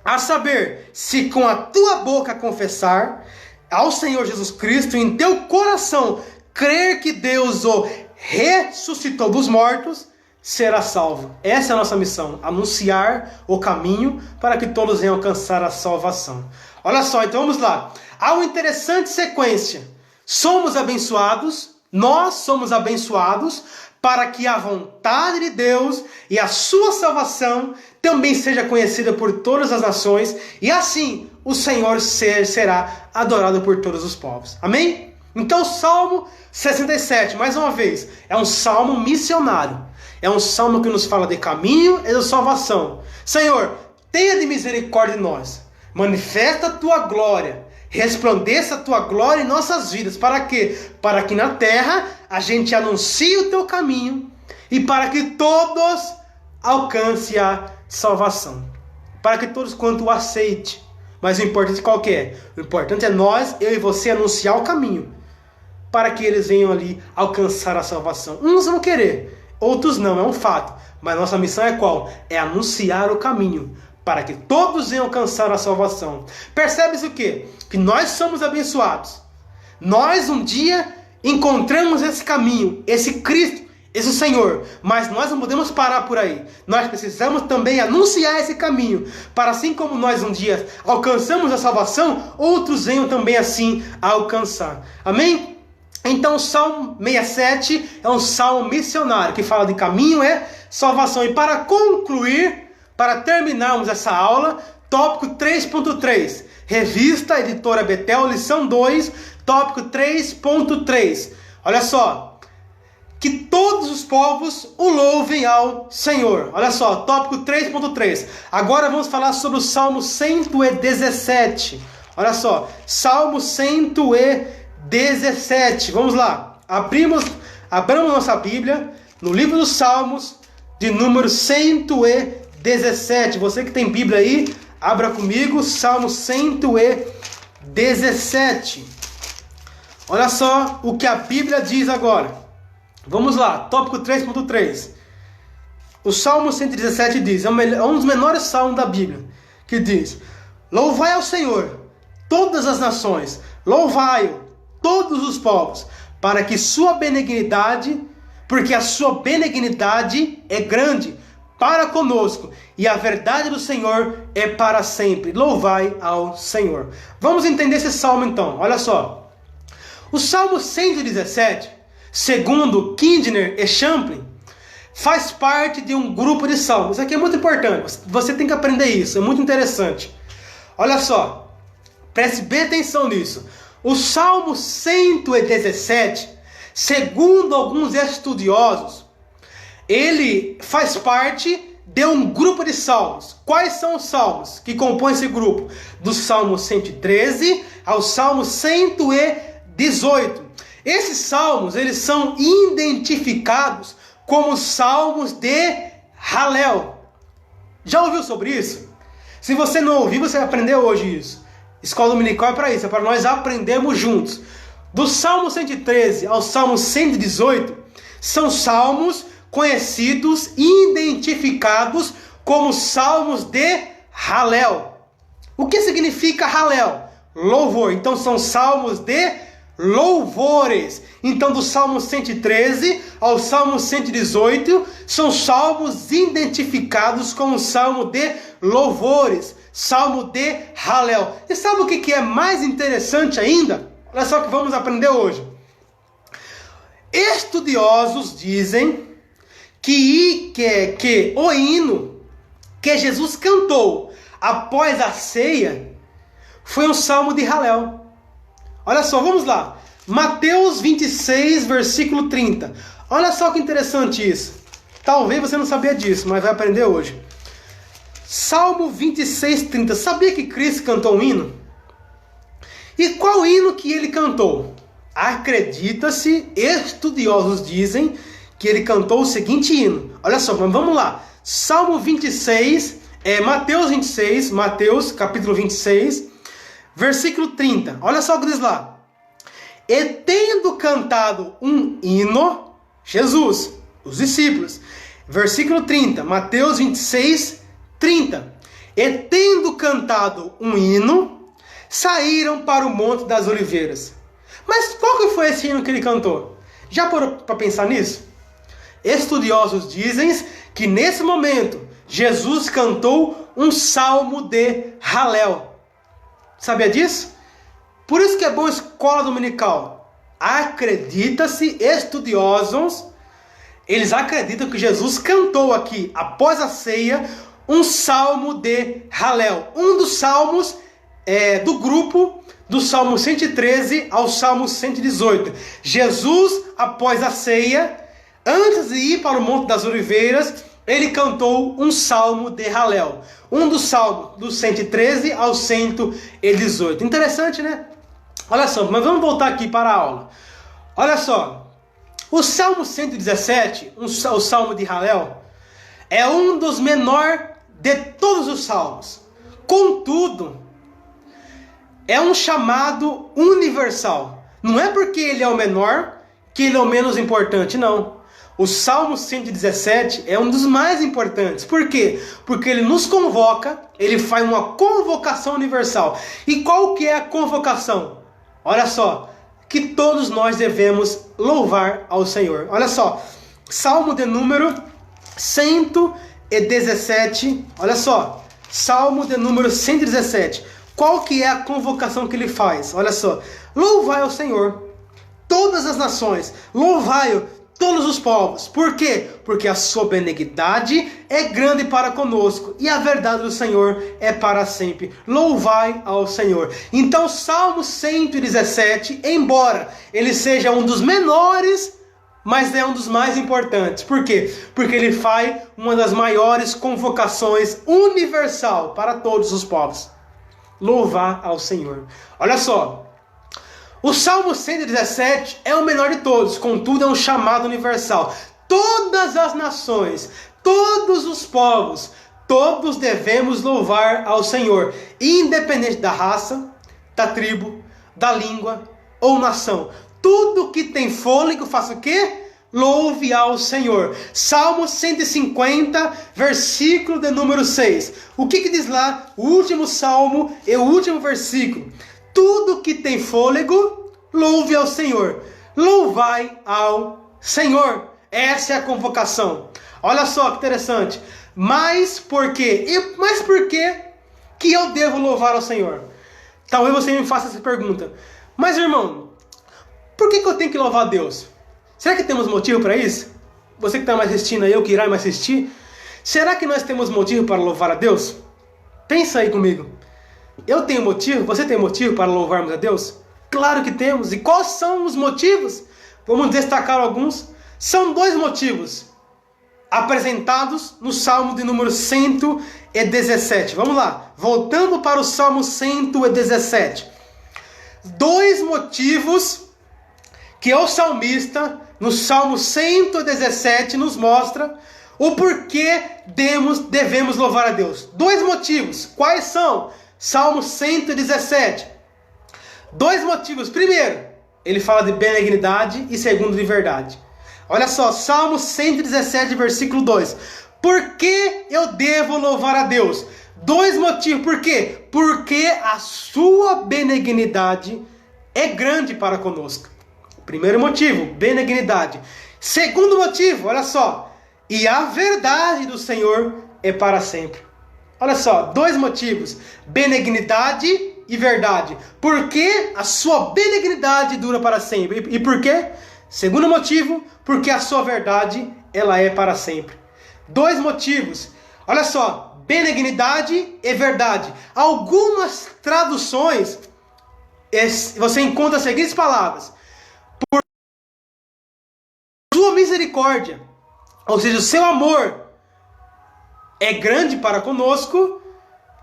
a saber, se com a tua boca confessar ao Senhor Jesus Cristo, e em teu coração crer que Deus o ressuscitou dos mortos, será salvo. Essa é a nossa missão, anunciar o caminho para que todos venham alcançar a salvação. Olha só, então vamos lá. Há uma interessante sequência. Somos abençoados, nós somos abençoados para que a vontade de Deus e a sua salvação também seja conhecida por todas as nações, e assim o Senhor será adorado por todos os povos. Amém? Então, Salmo 67, mais uma vez, é um salmo missionário. É um salmo que nos fala de caminho e de salvação. Senhor, tenha de misericórdia de nós. Manifesta a tua glória. Resplandeça a tua glória em nossas vidas. Para quê? Para que na terra a gente anuncie o teu caminho e para que todos alcancem a salvação. Para que todos quanto o aceite. Mas o importante qual que é? O importante é nós, eu e você, anunciar o caminho. Para que eles venham ali alcançar a salvação. Uns vão querer, outros não, é um fato. Mas nossa missão é qual? É anunciar o caminho. Para que todos venham alcançar a salvação. Percebe-se o quê? Que nós somos abençoados. Nós um dia encontramos esse caminho, esse Cristo, esse Senhor. Mas nós não podemos parar por aí. Nós precisamos também anunciar esse caminho. Para assim como nós um dia alcançamos a salvação, outros venham também assim a alcançar. Amém? Então o Salmo 67 é um salmo missionário que fala de caminho e salvação. E para concluir, para terminarmos essa aula, tópico 3.3, Revista Editora Betel, lição 2, tópico 3.3. Olha só, que todos os povos o louvem ao Senhor. Olha só, tópico 3.3. Agora vamos falar sobre o Salmo 117. Olha só, Salmo 117. Vamos lá, abramos nossa Bíblia no livro dos Salmos, de número 117. Você que tem Bíblia aí, abra comigo, Salmo 117. Olha só o que a Bíblia diz agora. Vamos lá, tópico 3.3. O Salmo 117 diz, é um dos menores salmos da Bíblia, que diz: louvai ao Senhor, todas as nações, louvai-o, todos os povos, para que sua benignidade, porque a sua benignidade é grande para conosco, e a verdade do Senhor é para sempre. Louvai ao Senhor. Vamos entender esse salmo então. Olha só. O Salmo 117, segundo Kindner e Champlin, faz parte de um grupo de salmos. Isso aqui é muito importante. Você tem que aprender isso. É muito interessante. Olha só. Preste bem atenção nisso. O Salmo 117, segundo alguns estudiosos, ele faz parte de um grupo de salmos. Quais são os salmos que compõem esse grupo? Do Salmo 113 ao Salmo 118. Esses salmos, eles são identificados como salmos de Halel. Já ouviu sobre isso? Se você não ouviu, você vai aprender hoje isso. Escola Dominical é para isso, é para nós aprendermos juntos. Do Salmo 113 ao Salmo 118, são salmos conhecidos e identificados como salmos de Halel. O que significa Halel? Louvor. Então são salmos de louvores. Então do Salmo 113 ao Salmo 118 são salmos identificados como salmo de louvores, salmo de Halel. E sabe o que é mais interessante ainda? Olha só o que vamos aprender hoje. Estudiosos dizem que o hino que Jesus cantou após a ceia foi um salmo de Halel. Olha só, vamos lá. Mateus 26, versículo 30. Olha só que interessante isso. Talvez você não sabia disso, mas vai aprender hoje. Salmo 26, 30. Sabia que Cristo cantou um hino? E qual hino que ele cantou? Acredita-se, estudiosos dizem que ele cantou o seguinte hino. Olha só, mas vamos lá. Salmo 26, Mateus capítulo 26, versículo 30. Olha só o que diz lá. E tendo cantado um hino, Jesus, os discípulos. Versículo 30, Mateus 26, 30. E tendo cantado um hino, saíram para o Monte das Oliveiras. Mas qual que foi esse hino que ele cantou? Já parou para pensar nisso? Estudiosos dizem que nesse momento Jesus cantou um salmo de Halel. Sabia disso? Por isso que é bom escola dominical. Acredita-se, estudiosos eles acreditam que Jesus cantou aqui, após a ceia, um salmo de Halel. Um dos salmos do grupo do Salmo 113 ao Salmo 118. Jesus, após a ceia, antes de ir para o Monte das Oliveiras, ele cantou um salmo de Halel. Um dos salmos, do 113 ao 118. Interessante, né? Olha só, mas vamos voltar aqui para a aula. Olha só, o Salmo 117, o salmo de Halel, é um dos menores de todos os salmos. Contudo, é um chamado universal. Não é porque ele é o menor que ele é o menos importante, não. O Salmo 117 é um dos mais importantes. Por quê? Porque ele nos convoca, ele faz uma convocação universal. E qual que é a convocação? Olha só, que todos nós devemos louvar ao Senhor. Olha só, Salmo de número 117, olha só, Salmo de número 117. Qual que é a convocação que ele faz? Olha só, louvai ao Senhor, todas as nações, louvai-o, todos os povos. Por quê? Porque a sua benignidade é grande para conosco e a verdade do Senhor é para sempre. Louvai ao Senhor. Então, Salmo 117, embora ele seja um dos menores, mas é um dos mais importantes. Por quê? Porque ele faz uma das maiores convocações universal para todos os povos. Louvar ao Senhor. Olha só, o Salmo 117 é o menor de todos, contudo é um chamado universal. Todas as nações, todos os povos, todos devemos louvar ao Senhor, independente da raça, da tribo, da língua ou nação. Tudo que tem fôlego, faça o quê? Louve ao Senhor. Salmo 150, versículo de número 6. O que diz lá? O último salmo e o último versículo. Tudo que tem fôlego, louve ao Senhor. Louvai ao Senhor. Essa é a convocação. Olha só que interessante. Mas por quê? Mas por que eu devo louvar ao Senhor? Talvez você me faça essa pergunta. Mas irmão, por que eu tenho que louvar a Deus? Será que temos motivo para isso? Você que está mais assistindo aí, eu que irá mais assistir. Será que nós temos motivo para louvar a Deus? Pensa aí comigo. Eu tenho motivo? Você tem motivo para louvarmos a Deus? Claro que temos. E quais são os motivos? Vamos destacar alguns. São 2 motivos apresentados no Salmo de número 117. Vamos lá. Voltando para o Salmo 117. 2 motivos que o salmista, no Salmo 117, nos mostra o porquê devemos louvar a Deus. 2 motivos. Quais são? Salmo 117. 2 motivos. Primeiro, ele fala de benignidade e segundo, de verdade. Olha só, Salmo 117, versículo 2. Por que eu devo louvar a Deus? 2 motivos. Por quê? Porque a sua benignidade é grande para conosco. Primeiro motivo, benignidade. Segundo motivo, olha só. E a verdade do Senhor é para sempre. Olha só, 2 motivos. Benignidade e verdade. Porque a sua benignidade dura para sempre. E por quê? Segundo motivo, porque a sua verdade, ela é para sempre. 2 motivos. Olha só, benignidade e verdade. Algumas traduções, você encontra as seguintes palavras. Por sua misericórdia, ou seja, o seu amor é grande para conosco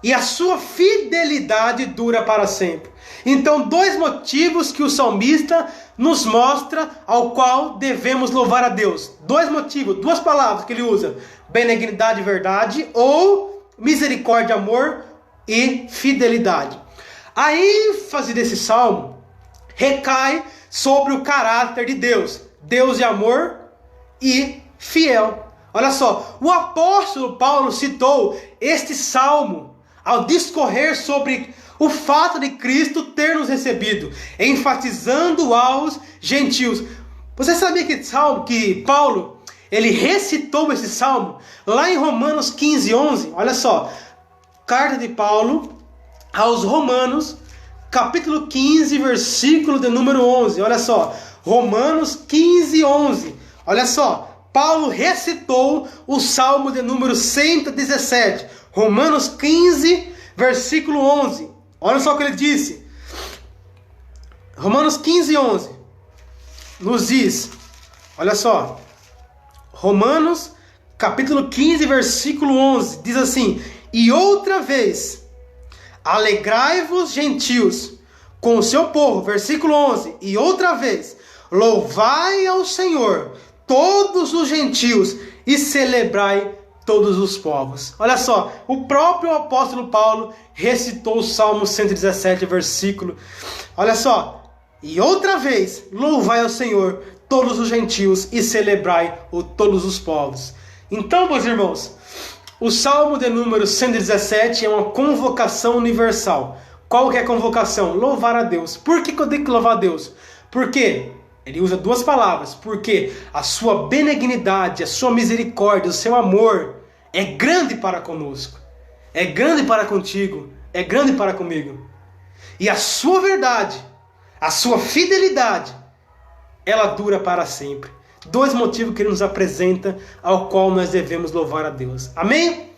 e a sua fidelidade dura para sempre. Então, 2 motivos que o salmista nos mostra ao qual devemos louvar a Deus. 2 motivos, 2 palavras que ele usa: benignidade e verdade, ou misericórdia, amor e fidelidade. A ênfase desse salmo recai sobre o caráter de Deus. Deus de amor e fiel. Olha só, o apóstolo Paulo citou este salmo ao discorrer sobre o fato de Cristo ter nos recebido, enfatizando aos gentios. Você sabia que Paulo, ele recitou esse salmo lá em Romanos 15, 11? Olha só, carta de Paulo aos Romanos, capítulo 15, versículo de número 11. Olha só, Romanos 15, 11. Olha só, Paulo recitou o Salmo de número 117, Romanos 15, versículo 11. Olha só o que ele disse. Romanos 15, 11. Nos diz, olha só. Romanos, capítulo 15, versículo 11. Diz assim: e outra vez, alegrai-vos, gentios, com o seu povo. Versículo 11. E outra vez, louvai ao Senhor, todos os gentios, e celebrai todos os povos. Olha só, o próprio apóstolo Paulo recitou o Salmo 117, versículo. Olha só, e outra vez, louvai ao Senhor, todos os gentios, e celebrai todos os povos. Então, meus irmãos, o Salmo de número 117 é uma convocação universal. Qual que é a convocação? Louvar a Deus. Por que eu tenho que louvar a Deus? Porque ele usa duas palavras. Porque a sua benignidade, a sua misericórdia, o seu amor é grande para conosco. É grande para contigo. É grande para comigo. E a sua verdade, a sua fidelidade, ela dura para sempre. Dois motivos que ele nos apresenta, ao qual nós devemos louvar a Deus. Amém?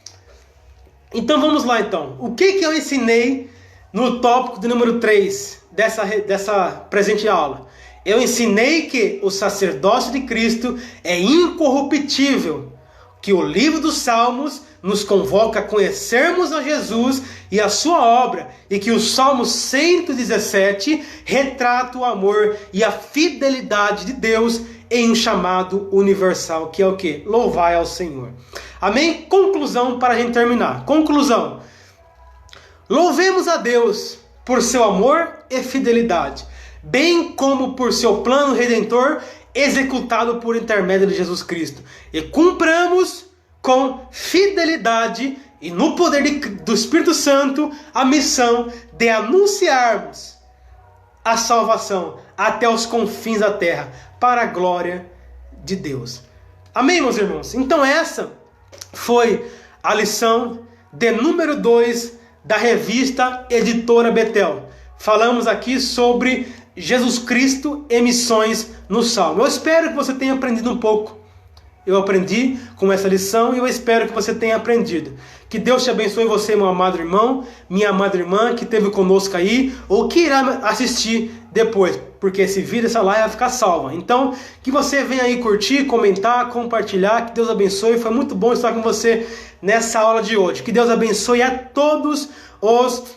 Então vamos lá então. O que eu ensinei no tópico de número 3 dessa presente aula? Eu ensinei que o sacerdócio de Cristo é incorruptível. Que o livro dos Salmos nos convoca a conhecermos a Jesus e a sua obra. E que o Salmo 117 retrata o amor e a fidelidade de Deus em um chamado universal, que é o que? Louvai ao Senhor. Amém? Conclusão para a gente terminar. Conclusão. Louvemos a Deus por seu amor e fidelidade, bem como por seu plano redentor executado por intermédio de Jesus Cristo. E cumpramos com fidelidade e no poder do Espírito Santo a missão de anunciarmos a salvação até os confins da terra, para a glória de Deus. Amém, meus irmãos? Então essa foi a lição de número 2 da revista Editora Betel. Falamos aqui sobre Jesus Cristo e missões no Salmo. Eu espero que você tenha aprendido um pouco. Eu aprendi com essa lição e eu espero que você tenha aprendido. Que Deus te abençoe você, meu amado irmão, minha amada irmã que esteve conosco aí, ou que irá assistir depois, porque esse vídeo, essa live vai ficar salva. Então, que você venha aí curtir, comentar, compartilhar, que Deus abençoe. Foi muito bom estar com você nessa aula de hoje. Que Deus abençoe a todos os